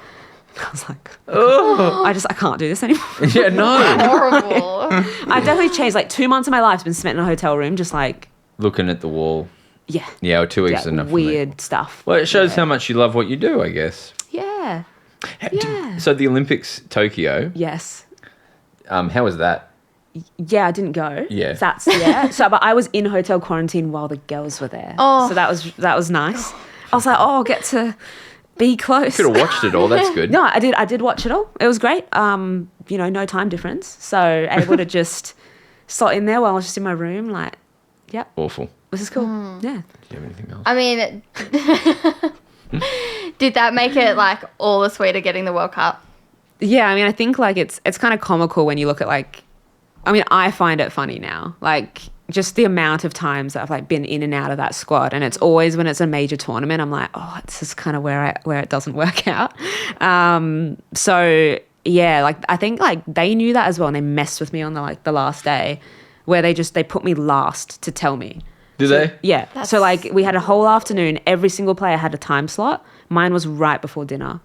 I was like, I can't do this anymore. Yeah, no. Horrible. I've definitely changed. Like 2 months of my life has been spent in a hotel room, just like, Looking at the wall. yeah. Yeah, 2 weeks is enough for me. weird stuff. Well, it shows how much you love what you do, I guess. Yeah. Yeah. So the Olympics, Tokyo, Yes. how was that? Yeah, I didn't go. Yeah. But I was in hotel quarantine while the girls were there. Oh. So that was nice. I was like, I'll get to be close. Could have watched it all. That's good. No, I did watch it all. It was great. No time difference. So able to just slot in there while I was just in my room, like, yep. Awful. This is cool. Yeah. Do you have anything else? I mean, did that make it like all the sweeter getting the World Cup? Yeah, I mean, I think like it's kind of comical when you look at like, I mean, I find it funny now, like just the amount of times that I've like been in and out of that squad, and it's always when it's a major tournament, I'm like, oh, this is kind of where it doesn't work out. So yeah, like I think like they knew that as well, and they messed with me on the last day, where they put me last to tell me. Did they? Yeah. So like we had a whole afternoon. Every single player had a time slot. Mine was right before dinner,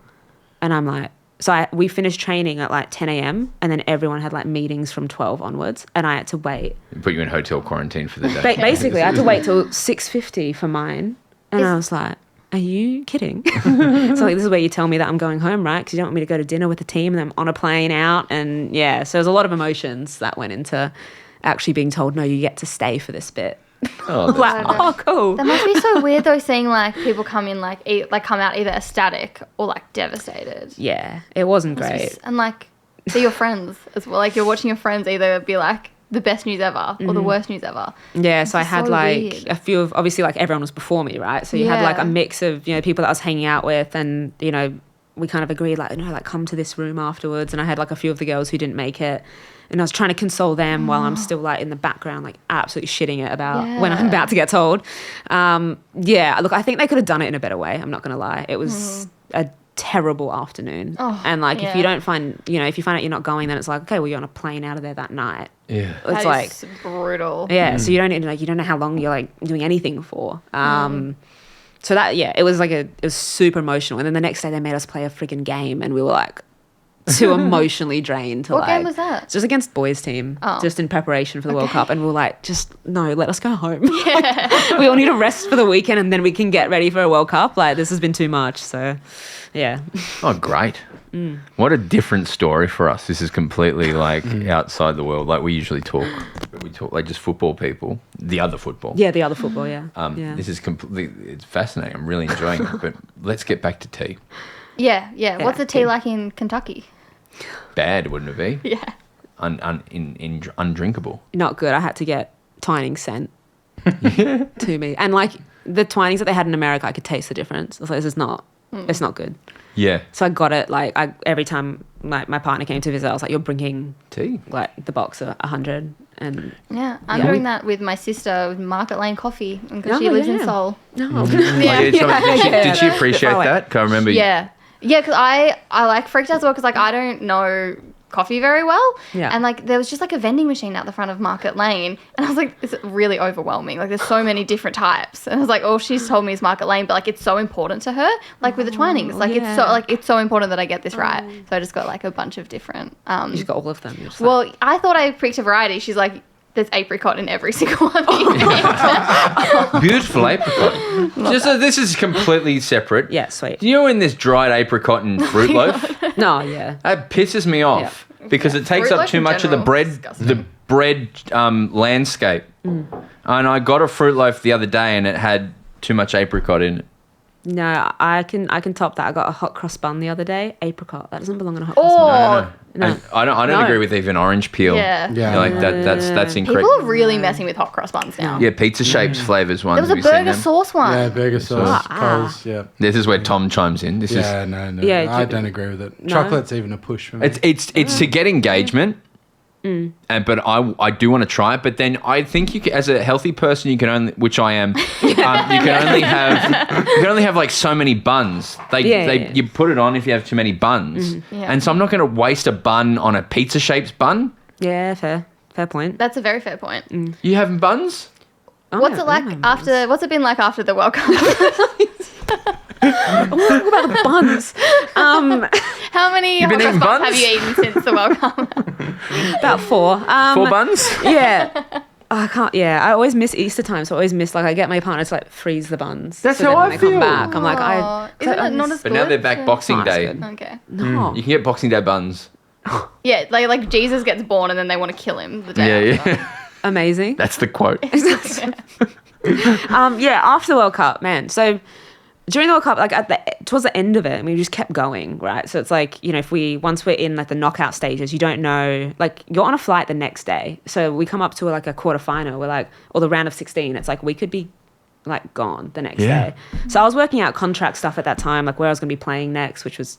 and I'm like. So we finished training at like 10 a.m. and then everyone had like meetings from 12 onwards, and I had to wait. Put you in hotel quarantine for the day. Basically, I had to wait till 6:50 for mine, and I was like, "Are you kidding?" So like, this is where you tell me that I'm going home, right? Because you don't want me to go to dinner with the team, and I'm on a plane out, and yeah. So there's a lot of emotions that went into actually being told, "No, you get to stay for this bit." Oh, that's Like, nice. oh, cool. That must be so weird though, seeing like people come in come out either ecstatic or like devastated. Yeah, it wasn't great. And like see your friends as well. Like you're watching your friends either be like the best news ever or the worst news ever. Yeah, so I had so like weird. a few of, obviously like everyone was before me, right? So you had like a Yeah. mix of, people that I was hanging out with, and, we kind of agreed like, no, like come to this room afterwards. And I had like a few of the girls who didn't make it. And I was trying to console them while I'm still like in the background, like absolutely shitting it about when I'm about to get told. Yeah, look, I think they could have done it in a better way. I'm not going to lie. It was a terrible afternoon. And like, if you don't find, if you find out you're not going, then it's like, okay, well, you're on a plane out of there that night. Yeah. It's That like, is brutal. yeah, so you don't know how long you're like doing anything for. So that, yeah, it was super emotional. And then the next day they made us play a freaking game, and we were like too emotionally drained to What game was that? It was against boys team, just in preparation for the World Cup, and we were like, just no, let us go home. We all need a rest for the weekend, and then we can get ready for a World Cup. Like, this has been too much. So yeah. Oh, great. What a different story for us. This is completely like outside the world. Like we talk like just football people, the other football. Yeah, the other football, yeah. This is completely, it's fascinating. I'm really enjoying it. But let's get back to tea. Yeah. What's the tea like in Kentucky? Bad, wouldn't it be? Yeah. Undrinkable. Not good. I had to get Twinings sent to me. And like the Twinings that they had in America, I could taste the difference. I was like, this is not, it's not good. Yeah. So I got it, like, every time my partner came to visit, I was like, you're bringing Tea. like the box of 100. And Yeah, I'm doing that with my sister with Market Lane Coffee because Oh, she lives in yeah. Seoul. no. Oh, yeah, did she appreciate Far away. that? 'Cause I remember. Yeah, because I like freaked out as well because like I don't know coffee very well. Yeah. And like there was just like a vending machine out the front of Market Lane, and I was like, it's really overwhelming. Like there's so many different types, and I was like, all she's told me is Market Lane, but like it's so important to her. Like with the Twinings, like it's so important that I get this right. So I just got like a bunch of different. You just got all of them. You're just like, Well, I thought I picked a variety. She's like, there's apricot in every single one. Beautiful apricot. Just so this is completely separate. yeah, sweet. Do you know when there's dried apricot and fruit loaf? No, yeah. That pisses me off because it takes Fruit up loaf too in much of the general, bread, disgusting. the bread landscape. And I got a fruit loaf the other day and it had too much apricot in it. No, I can top that. I got a hot cross bun the other day. Apricot. That doesn't belong on a hot Oh, cross bun. No. No. And I don't No. agree with even orange peel. Yeah. Yeah. Like that's incorrect. People are really messing with hot cross buns now. Yeah, pizza shapes flavors ones. There was a Have you seen burger them? sauce one. Yeah, burger sauce, Ah. Coles, yeah. This is where Tom chimes in. This Yeah, no. Yeah, I do- don't agree with it. No. Chocolate's even a push for me. it's to get engagement. But I do want to try it. But then I think you can, as a healthy person, you can only, which I am, you can only have like so many buns. Yeah. You put it on if you have too many buns. Yeah. And so I'm not going to waste a bun on a pizza shaped bun. Yeah, fair point. That's a very fair point. You having buns? Oh, What's no, it like no, after? What's it been like after the World Cup? Talk about the buns. How many You've been hot cross eating buns buns? have you eaten since the World Cup? About 4. 4 buns? Yeah. I can't. Yeah, I always miss Easter time, so I always miss I get my partner to freeze the buns. That's so how then I when they come feel. back. I'm like, Isn't it not as But good? now they're back Boxing Not as Day. good. Okay. No. You can get Boxing Day buns. Yeah, like Jesus gets born and then they want to kill him the day after. Yeah. Amazing. That's the quote. After the World Cup, man. So during the World Cup, towards the end of it, we just kept going, right? So it's if once we're in the knockout stages, you don't know, you're on a flight the next day. So we come up to a quarterfinal, or the round of 16. It's we could be gone the next day. So I was working out contract stuff at that time, where I was going to be playing next, which was,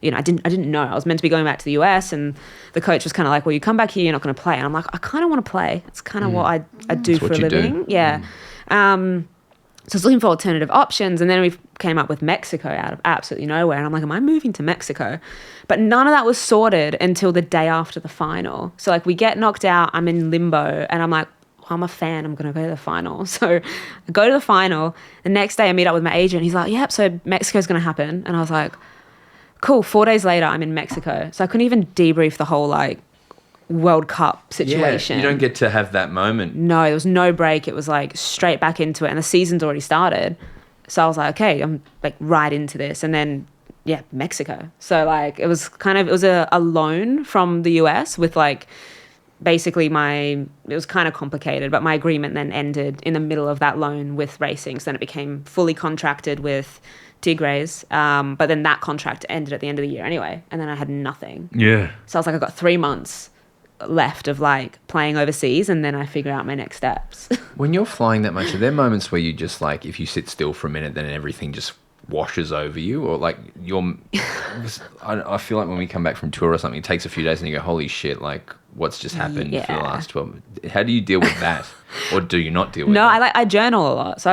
I didn't know. I was meant to be going back to the US, and the coach was kind of well, you come back here, you're not going to play. And I'm I kind of want to play. It's kind of what I do for a living. Yeah. So I was looking for alternative options, and then we came up with Mexico out of absolutely nowhere. And I'm am I moving to Mexico? But none of that was sorted until the day after the final. So we get knocked out, I'm in limbo, and I'm I'm a fan, I'm going to go to the final. So I go to the final. The next day I meet up with my agent. He's yep, so Mexico's going to happen. And I was cool. 4 days later, I'm in Mexico. So I couldn't even debrief the whole World Cup situation. Yeah, you don't get to have that moment. No, there was no break. It was straight back into it, and the season's already started. So I was okay, I'm right into this. And then Mexico. So it was a loan from the US with basically it was kind of complicated, but my agreement then ended in the middle of that loan with racing. So then it became fully contracted with Tigres. But then that contract ended at the end of the year anyway, and then I had nothing. Yeah. So I was I got 3 months left of playing overseas, and then I figure out my next steps. When you're flying that much, are there moments where you just if you sit still for a minute, then everything just washes over you? Or I feel when we come back from tour or something, it takes a few days and you go, holy shit, what's just happened for the last 12? How do you deal with that? Or do you not deal with that? No, I journal a lot. So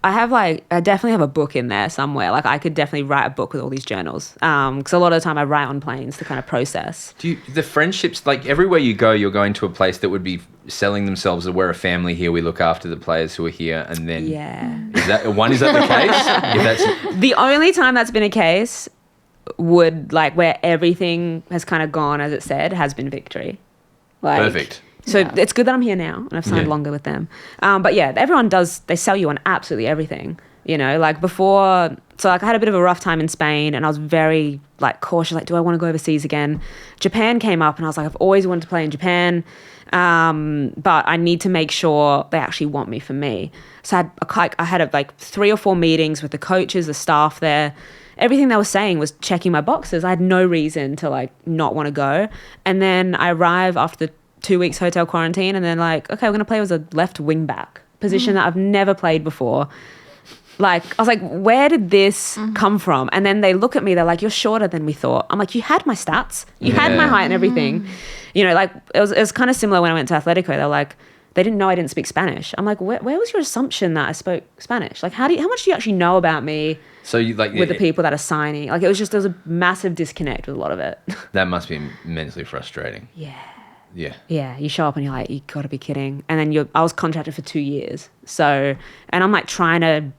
I definitely have a book in there somewhere. I could definitely write a book with all these journals. Because a lot of the time I write on planes to kind of process. The friendships, everywhere you go, you're going to a place that would be selling themselves as we're a family here, we look after the players who are here, and then... Yeah. Is that the case? If that's... The only time that's been a case would, where everything has kind of gone as it said, has been Victory. Perfect. So it's good that I'm here now, and I've signed longer with them. But everyone they sell you on absolutely everything. Before, so I had a bit of a rough time in Spain, and I was very cautious, do I want to go overseas again? Japan came up, and I was I've always wanted to play in Japan, but I need to make sure they actually want me for me. So I had 3 or 4 meetings with the coaches, the staff there. Everything they were saying was checking my boxes. I had no reason to not want to go. And then I arrive after the 2 weeks hotel quarantine, and then okay, we're going to play as a left wing back position that I've never played before. I was where did this come from? And then they look at me, they're you're shorter than we thought. I'm you had my stats, you had my height and everything. It was kind of similar when I went to Atletico. They're they didn't know I didn't speak Spanish. I'm where was your assumption that I spoke Spanish? How much do you actually know about me? So you with the people that are signing, there was a massive disconnect with a lot of it. That must be immensely frustrating. Yeah. You show up and you're you gotta be kidding. And then I was contracted for 2 years. So, and I'm trying to,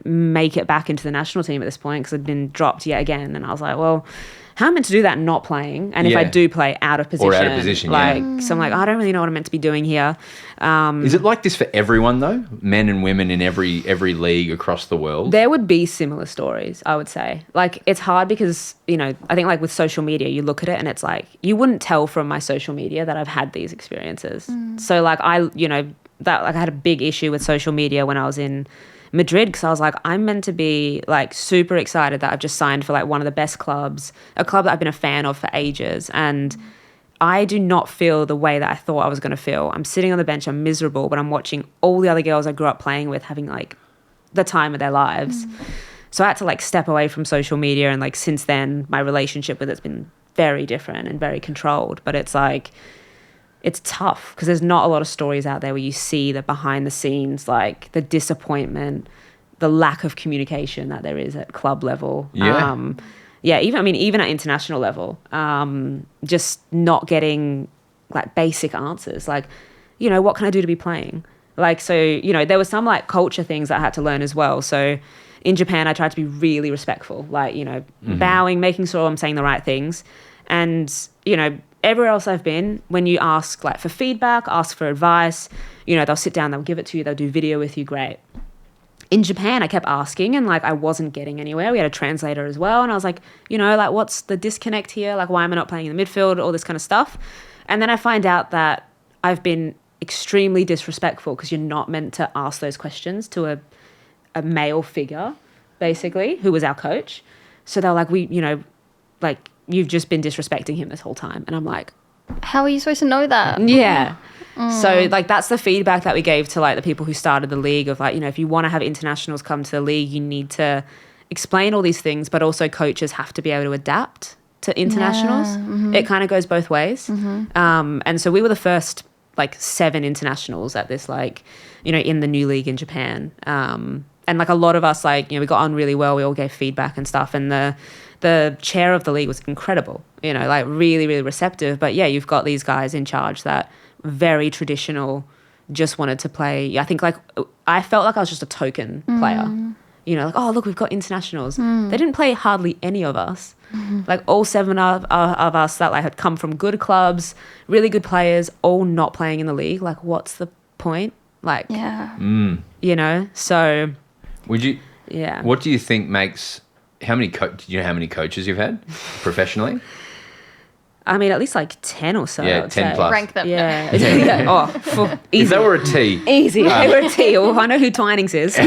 make it back into the national team at this point because I'd been dropped yet again. And I was well, how am I meant to do that not playing? And if I do play out of position. Or out of position, So I'm I don't really know what I'm meant to be doing here. Is it like this for everyone though? Men and women in every league across the world? There would be similar stories, I would say. It's hard because, I think with social media, you look at it and it's you wouldn't tell from my social media that I've had these experiences. So I had a big issue with social media when I was in Madrid because I was I'm meant to be super excited that I've just signed for one of the best clubs, a club that I've been a fan of for ages, and I do not feel the way that I thought I was going to feel. I'm sitting on the bench, I'm miserable, but I'm watching all the other girls I grew up playing with having the time of their lives. So I had to step away from social media, and since then my relationship with it's been very different and very controlled, but it's it's tough because there's not a lot of stories out there where you see the behind the scenes, the disappointment, the lack of communication that there is at club level. Even at international level, just not getting basic answers. What can I do to be playing? There were some culture things that I had to learn as well. So in Japan, I tried to be really respectful, bowing, making sure I'm saying the right things. And, everywhere else I've been, when you ask like for feedback, ask for advice, you know, they'll sit down, they'll give it to you, they'll do video with you, great. In Japan, I kept asking and like I wasn't getting anywhere. We had a translator as well. And I was like, you know, like what's the disconnect here? Like why am I not playing in the midfield? All this kind of stuff. And then I find out that I've been extremely disrespectful because you're not meant to ask those questions to a male figure, basically, who was our coach. So they're like, like you've just been disrespecting him this whole time. And I'm like, how are you supposed to know that? yeah. So like that's the feedback that we gave to like the people who started the league of like, you know, if you want to have internationals come to the league, you need to explain all these things, but also coaches have to be able to adapt to internationals. It kind of goes both ways. And so we were the first like 7 internationals at this, like, you know, in the new league in Japan. And like a lot of us, like, you know, we got on really well. We all gave feedback and stuff. And the chair of the league was incredible, you know, like really, really receptive. But yeah, you've got these guys in charge that very traditional, just wanted to play. I think like I felt like I was just a token player, you know, like, oh, look, we've got internationals. They didn't play hardly any of us. Like all 7 of us that like had come from good clubs, really good players, all not playing in the league. Like, what's the point? Like, you know, so. Would you? Yeah. What do you think makes? How many? Do you know how many coaches you've had professionally? I mean, at least like 10 or so. Yeah, I would 10 say. plus. Rank them. Yeah. Easy. If they were a T, Easy. They were a T. Oh, I know who Twinings is. you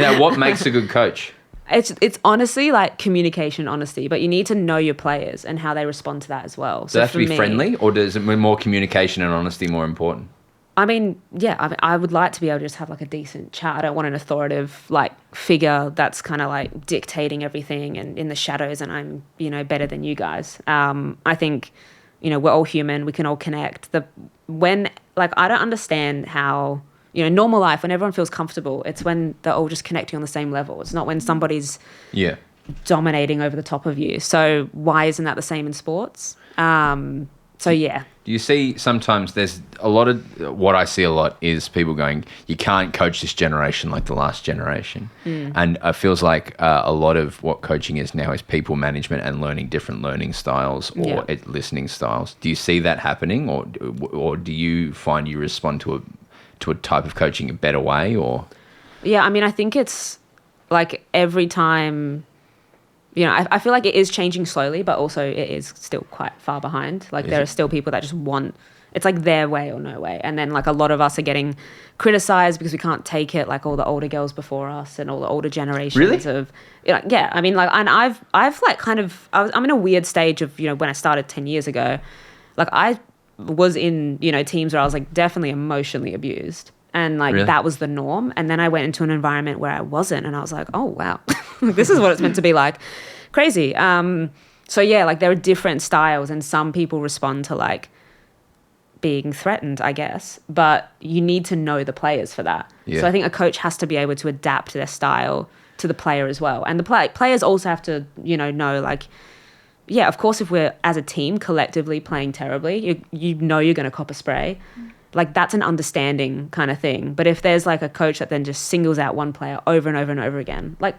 know, what makes a good coach? It's honestly like communication, honesty, but you need to know your players and how they respond to that as well. So they have to for be me, friendly, or does it mean more communication and honesty more important? I mean, yeah, I would like to be able to just have like a decent chat. I don't want an authoritative like figure that's kind of like dictating everything and in the shadows and I'm, you know, better than you guys. I think, you know, we're all human. We can all connect. I don't understand how, you know, normal life, when everyone feels comfortable, it's when they're all just connecting on the same level. It's not when somebody's dominating over the top of you. So why isn't that the same in sports? So yeah. Do you see sometimes there's a lot of what I see a lot is people going, you can't coach this generation like the last generation. And it feels like a lot of what coaching is now is people management and learning different learning styles or listening styles. Do you see that happening or do you find you respond to a type of coaching a better way or? Yeah, I mean, I think it's like every time, you know, I feel like it is changing slowly, but also it is still quite far behind. Like there are still people that just want, it's like their way or no way. And then like a lot of us are getting criticized because we can't take it, like all the older girls before us and all the older generations of, you know, yeah, I mean, like, and I've like kind of, I'm in a weird stage of, you know, when I started 10 years ago, like I was in, you know, teams where I was like definitely emotionally abused. And like that was the norm. And then I went into an environment where I wasn't. And I was like, oh, wow, this is what it's meant to be like. Crazy. So yeah, like there are different styles and some people respond to like being threatened, I guess. But you need to know the players for that. Yeah. So I think a coach has to be able to adapt their style to the player as well. And the players also have to, you know like, yeah, of course, if we're as a team collectively playing terribly, you know you're going to cop a spray. Like that's an understanding kind of thing. But if there's like a coach that then just singles out one player over and over and over again, like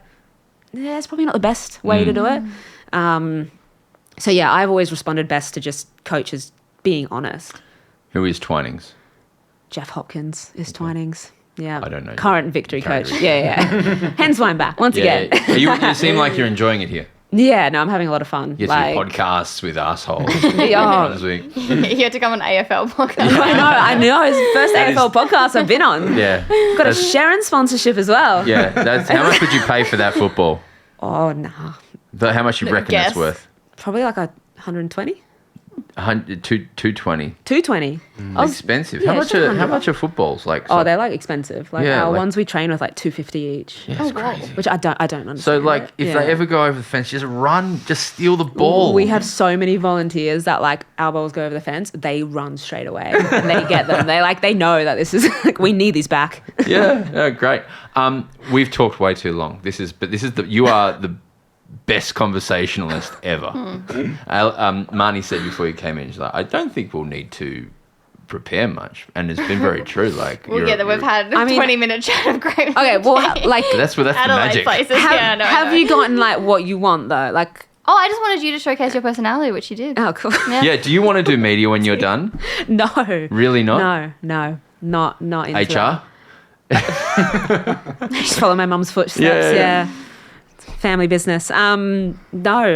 it's probably not the best way to do it. So yeah, I've always responded best to just coaches being honest. Who is Twinings? Jeff Hopkins is Twinings. Yeah. I don't know. Current victory coach. Yeah. Hence why I'm back once again. You seem like you're enjoying it here. Yeah, no, I'm having a lot of fun. Yes, like, your podcasts with assholes. You had to come on AFL podcast. I know. It's the first AFL podcast I've been on. Yeah. Got a Sharon sponsorship as well. Yeah. How much would you pay for that football? Oh, nah. How much you reckon that's worth? Probably like 120. 220. 220. Expensive. Yeah, how much are footballs like? Oh, they're like expensive. Like our ones we train with like 250 each. Yeah, it's crazy. Which I don't understand. So like if they ever go over the fence, just run, just steal the ball. We have so many volunteers that like our balls go over the fence, they run straight away and they get them. They know that this is like we need these back. Yeah, great. We've talked way too long. You are the best conversationalist ever. Marnie said before you came in, she's like, I don't think we'll need to prepare much, and it's been very true. Like we've had 20-minute chat of great. Okay, well, like that's the magic. Have you gotten like what you want though? Like Oh, I just wanted you to showcase your personality, which you did. Oh, cool. Yeah, do you want to do media when you're done? No. Really not? No. Not into HR? that. Just follow my mum's footsteps. Yeah. Yeah. Family business. No,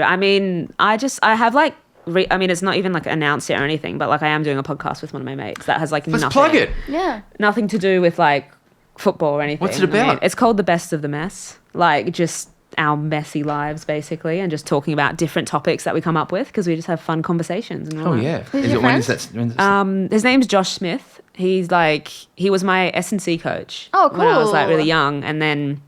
I mean, I have like, it's not even like announced yet or anything, but like I am doing a podcast with one of my mates that has like Let's nothing. plug it. Yeah. Nothing to do with like football or anything. What's it about? It's called The Best of the Mess. Like just our messy lives basically, and just talking about different topics that we come up with because we just have fun conversations. And Oh, yeah. Who's your When friend? is that? his name's Josh Smith. He was my S&C coach. Oh, when I was like cool. really young, and then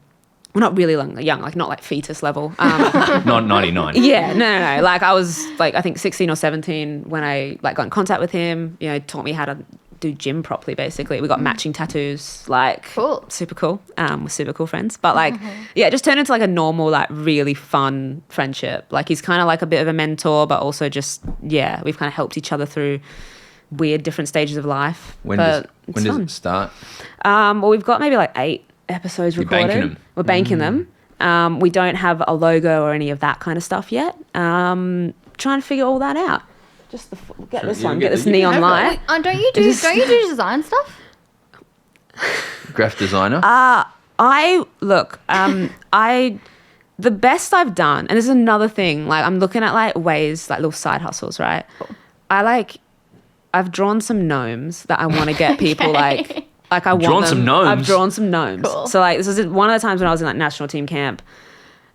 well, not really young, like not like fetus level. Not 99. Yeah, no. Like I was like I think 16 or 17 when I like got in contact with him. You know, taught me how to do gym properly. Basically, we got matching tattoos. Like Cool. super cool. We're super cool friends. But like, yeah, it just turned into like a normal, like really fun friendship. Like he's kind of like a bit of a mentor, but also just we've kind of helped each other through weird different stages of life. When But does it's fun. it start? Well, we've got maybe like 8 episodes You're recorded. banking them. We're banking them. We don't have a logo or any of that kind of stuff yet. Trying to figure all that out. Just get Sure, this you one, get get this the- you can neon have light. Don't you do design stuff? Graphic designer? The best I've done, and this is another thing, like I'm looking at like ways, like little side hustles, right? I've drawn some gnomes that I want to get people like I want Drawn them. some gnomes? I've drawn some gnomes. Cool. So like this was one of the times when I was in like national team camp.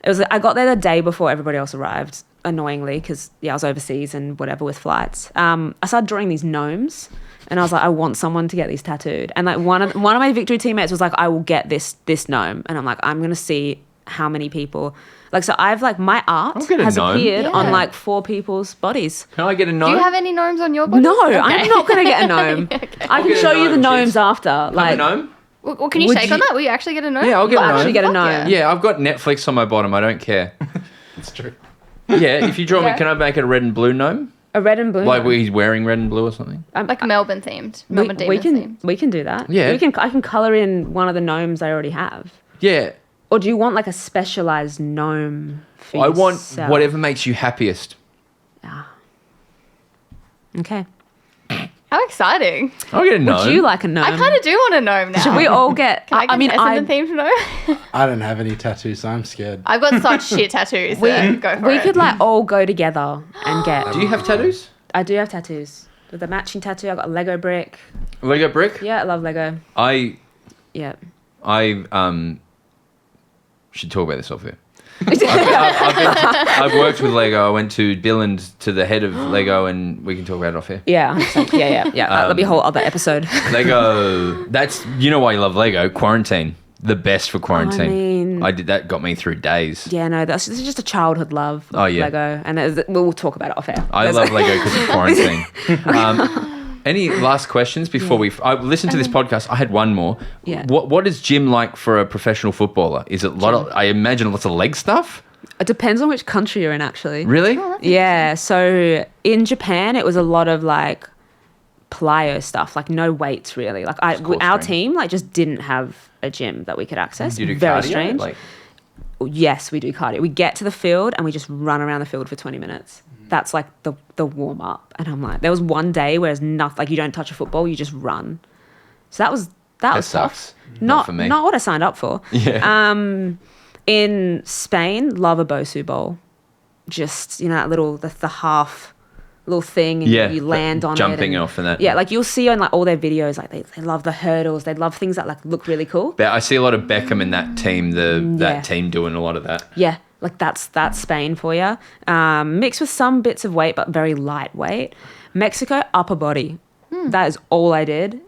It was I got there the day before everybody else arrived, annoyingly, because I was overseas and whatever with flights. I started drawing these gnomes, and I was like, I want someone to get these tattooed. And like one of my victory teammates was like, I will get this gnome, and I'm like, I'm gonna see how many people. Like so, I've like my art I'll get a has gnome. appeared on Yeah. like 4 people's bodies. Can I get a Do gnome? you have any gnomes on your body? No, Okay. I'm not gonna get a gnome. I can get a show you the gnome, gnomes cheers. after. Have Like a gnome? Well, can you Would shake on you- that? Will you actually get a gnome? Yeah, I'll get a I'll gnome. actually get a Fuck gnome. yeah. Yeah, I've got Netflix on my bottom. I don't care. It's true. Yeah, if you draw me, Yeah. can I make it a red and blue gnome? A red and blue. Like gnome. where he's wearing red and blue or something? Like Melbourne themed. Melbourne we Demons can themed. we can do that. Yeah. I can color in one of the gnomes I already have. Yeah. Or do you want like a specialized gnome for I want yourself? whatever makes you happiest. Okay. How exciting. I'll get a gnome. Would you like a gnome? I kind of do want a gnome now. Should we all get? Can I get mean, an Essendon themed gnome? I don't have any tattoos, so I'm scared. I've got such shit tattoos. Go for we it. could like all go together and get. Do you have tattoos? I do have tattoos. With a matching tattoo, I got a Lego brick. Lego brick? Yeah, I love Lego. I Yeah. should talk about this off here. I've worked with Lego. I went to Billund to the head of Lego, and we can talk about it off here. Yeah. 100%. Yeah. That'll be a whole other episode. Lego. That's why you love Lego. Quarantine, the best for quarantine. mean- I did that. Got me through days. Yeah, no, this is just a childhood love. Oh, yeah. Lego, and we'll talk about it off air. I love Lego because of quarantine. Any last questions before we? I listened to this podcast. I had one more. Yeah. What is gym like for a professional footballer? Is it a lot of? I imagine lots of leg stuff. It depends on which country you're in, actually. Really? Yeah. So in Japan, it was a lot of like plyo stuff, like no weights really. Like core our strength. team like just didn't have a gym that we could access. Do you do Very cardio? strange. Like, Yes, we do cardio. We get to the field and we just run around the field for 20 minutes. That's like the warm up. And I'm like, there was one day where it's nothing, like you don't touch a football, you just run. So that was tough. sucks. Not Not for me. Not what I signed up for. Yeah. In Spain, love a Bosu bowl. Just, that little, the half little thing and Yeah, you land on it. jumping off and that. Yeah, like you'll see on like all their videos, like they love the hurdles. They love things that like look really cool. I see a lot of Beckham in that team. Yeah. That team doing a lot of that. Yeah, like that's Spain for you. Mixed with some bits of weight, but very lightweight. Mexico, upper body. That is all I did.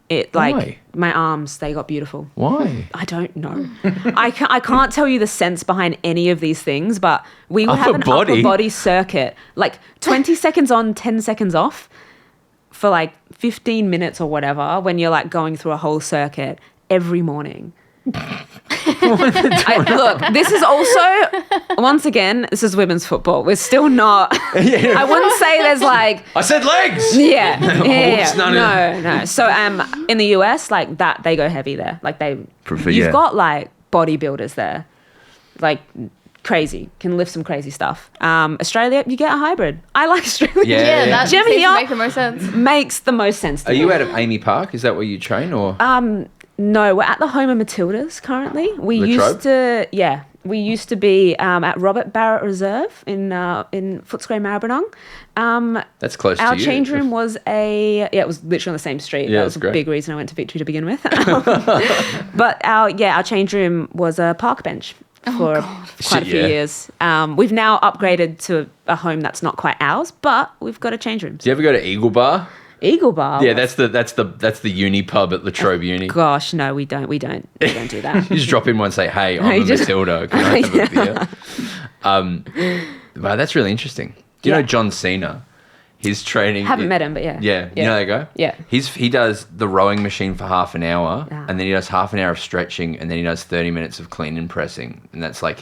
It like Why? my arms, they got beautiful. Why? I don't know. I can't tell you the sense behind any of these things, but we would have an Upper body? upper body circuit, like 20 seconds on, 10 seconds off for like 15 minutes or whatever when you're like going through a whole circuit every morning. Look, this is also, once again, this is women's football. We're still not, I wouldn't say there's like, I said legs. yeah. Whoops, No. So in the US, like that, they go heavy there. Like Prefer- you've yeah. got like bodybuilders there, like crazy, can lift some crazy stuff. Australia, you get a hybrid. I like Australia. Yeah. That Jim seems here to make the most sense. makes the most sense to Are me. you out of Amy Park? Is that where you train, or? No, we're at the home of Matildas currently. We Latrobe? We used to be at Robert Barrett Reserve in Footscray, Maribyrnong. That's close to you. Our change room was it was literally on the same street. Yeah, that was that's a great. big reason I went to Victory to begin with. But our change room was a park bench for quite a few Yeah. years. We've now upgraded to a home that's not quite ours, but we've got a change room. Do you ever go to Eagle Bar? Eagle Bar. Yeah, that's the uni pub at Latrobe Uni. Gosh, no, we don't do that. You just drop in one and say, "Hey, I'm No, a you just- Matilda. Can I have a beer?" Wow, that's really interesting. Do you know John Cena? His training. Haven't met him, but yeah. Yeah, you know how they go. Yeah. He does the rowing machine for half an hour, Ah. and then he does half an hour of stretching, and then he does 30 minutes of clean and pressing, and that's like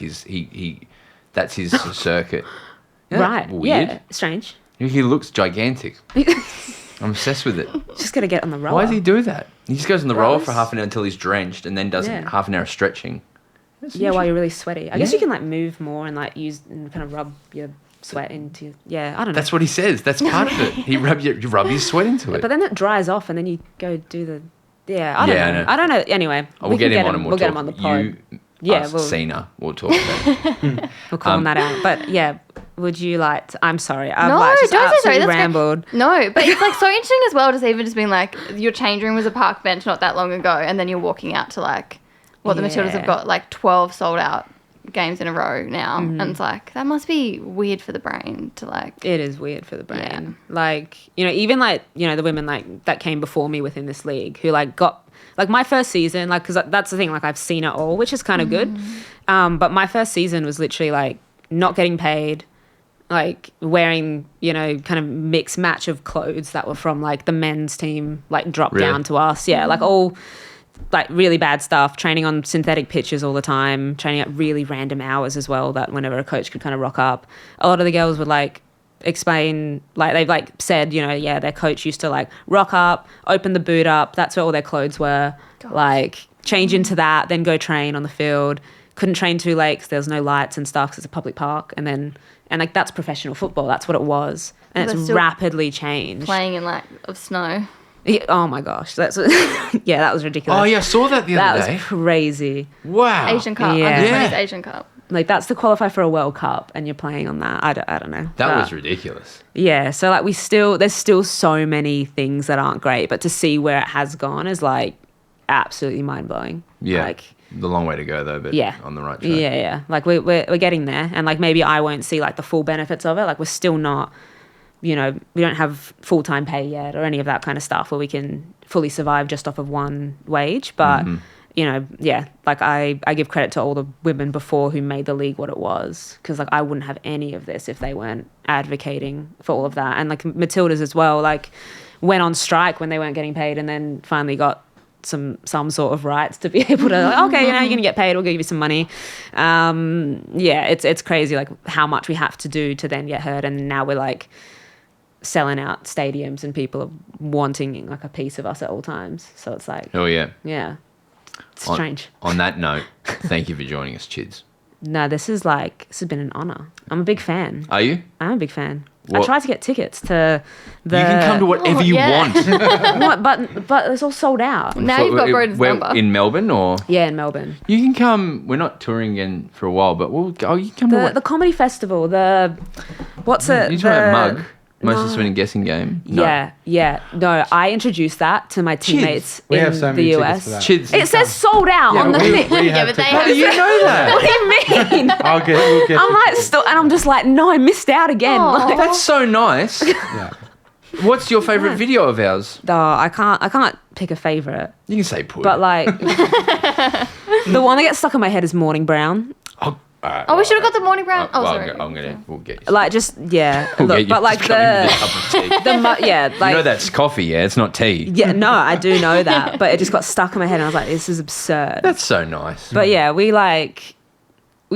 that's his circuit. Isn't that Right. Weird. Yeah. Strange. He looks gigantic. I'm obsessed with it. Just got to get on the roller. Why does he do that? He just goes on the roller for Gross. half an hour until he's drenched, and then does Yeah. half an hour of stretching. Yeah, while you're really sweaty. I guess Yeah. you can like move more and like use and kind of rub your sweat into. Yeah, I don't know. That's what he says. That's part of it. You rub your sweat into it. But then it dries off, and then you go do the. Yeah, I don't Yeah, I know. know. I don't know. Anyway, We'll get him on and We'll get him talk. on the pod. You, Yeah, us, we'll- Cena, we'll talk about it. We'll call him that out. But yeah, would you like? I'm sorry. I've No, like just don't say sorry. absolutely That's great. rambled. No, but it's like so interesting as well, just even just being like, your change room was a park bench not that long ago, and then you're walking out to like, the Matildas Yeah. have got like 12 sold out games in a row now, Mm-hmm. and it's like that must be weird for the brain to like. It is weird for the brain. Yeah. Like, even like, the women like that came before me within this league who like got like my first season, like, because that's the thing, like I've seen it all, which is kind of good. But my first season was literally like not getting paid, like wearing, kind of mixed match of clothes that were from like the men's team, like dropped Really? down to us. Yeah. Like all like really bad stuff, training on synthetic pitches all the time, training at really random hours as well, that whenever a coach could kind of rock up. A lot of the girls would like explain, like they've like said, their coach used to like rock up, open the boot up, that's where all their clothes were, like change into that, then go train on the field. Couldn't train too late because there was no lights and stuff because it's a public park, and like that's professional football, that's what it was, and They're it's still rapidly changed. Playing in like of snow. Yeah, oh my gosh, that's yeah, that was ridiculous. Oh, yeah, I saw that the that other day. was crazy. Wow. Asian Cup. Yeah. Under Yeah. 20s Asian Cup. Like that's to qualify for a World Cup, and you're playing on that. I don't know. That But, was ridiculous. yeah. So like there's still so many things that aren't great, but to see where it has gone is like absolutely mind blowing. Yeah. Like The long way to go, though, but yeah, on the right track. Yeah. Like we're getting there, and like maybe I won't see like the full benefits of it. Like we're still not, we don't have full time pay yet or any of that kind of stuff where we can fully survive just off of one wage. But like I give credit to all the women before who made the league what it was, because like I wouldn't have any of this if they weren't advocating for all of that. And like Matildas as well, like went on strike when they weren't getting paid, and then finally got some sort of rights to be able to like, okay, you're gonna get paid, we'll give you some money. It's crazy like how much we have to do to then get heard, and now we're like selling out stadiums and people are wanting like a piece of us at all times. So it's like Oh, yeah. it's strange. On that note, thank you for joining us, Chids. No, this has been an honor. I'm a big fan. Are you? I'm a big fan. What- I tried to get tickets to the You can come to whatever you yeah. want. but it's all sold out. Now you've got Broden's Where- number. In Melbourne, or? Yeah, in Melbourne. You can come. We're not touring again for a while, but we'll go. You can come to The what? comedy festival, what's it? You talking about Mug? Most No. Australian guessing game? No. Yeah. No, I introduced that to my teammates We in have so the many tickets US. for that. Chids. It says sold out Yeah, on the we- thing. we Yeah, have but they tickets. How do you know that? What do you mean? We'll get I'm like still, and I'm just like, no, I missed out again. Aw. Like, That's so nice. yeah. What's your favourite video of ours? I can't pick a favorite, You can say Pud. but like the one that gets stuck in my head is Morning Brown. Oh, we should have got the morning brown. Oh, well, sorry. we'll get you. Like just We'll get look, you but like to come in with a the cup of tea. like You know that's coffee, yeah? It's not tea. yeah, no, I do know that, but it just got stuck in my head, and I was like, this is absurd. That's so nice. But yeah, we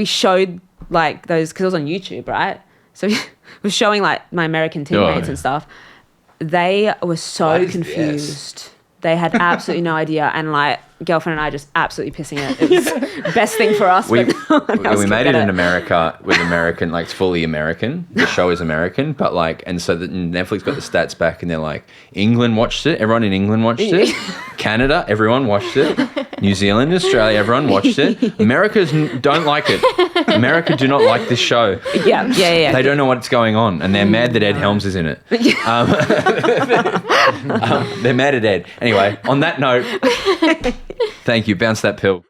showed like those, because it was on YouTube, right? So we were showing like my American teammates yeah. and stuff. They were so What is confused. They had absolutely no idea, and like girlfriend and I just absolutely pissing it. It was best thing for us. We we made it in America with American, like it's fully American. The show is American, but like, and so Netflix got the stats back, and they're like, England watched it. Everyone in England watched it. Canada, everyone watched it. New Zealand, Australia, everyone watched it. Americans don't like it. America do not like this show. Yeah. They don't know what's going on, and they're mad that Ed Helms is in it. They're mad at Ed. Anyway, on that note, thank you. Bounce that pill.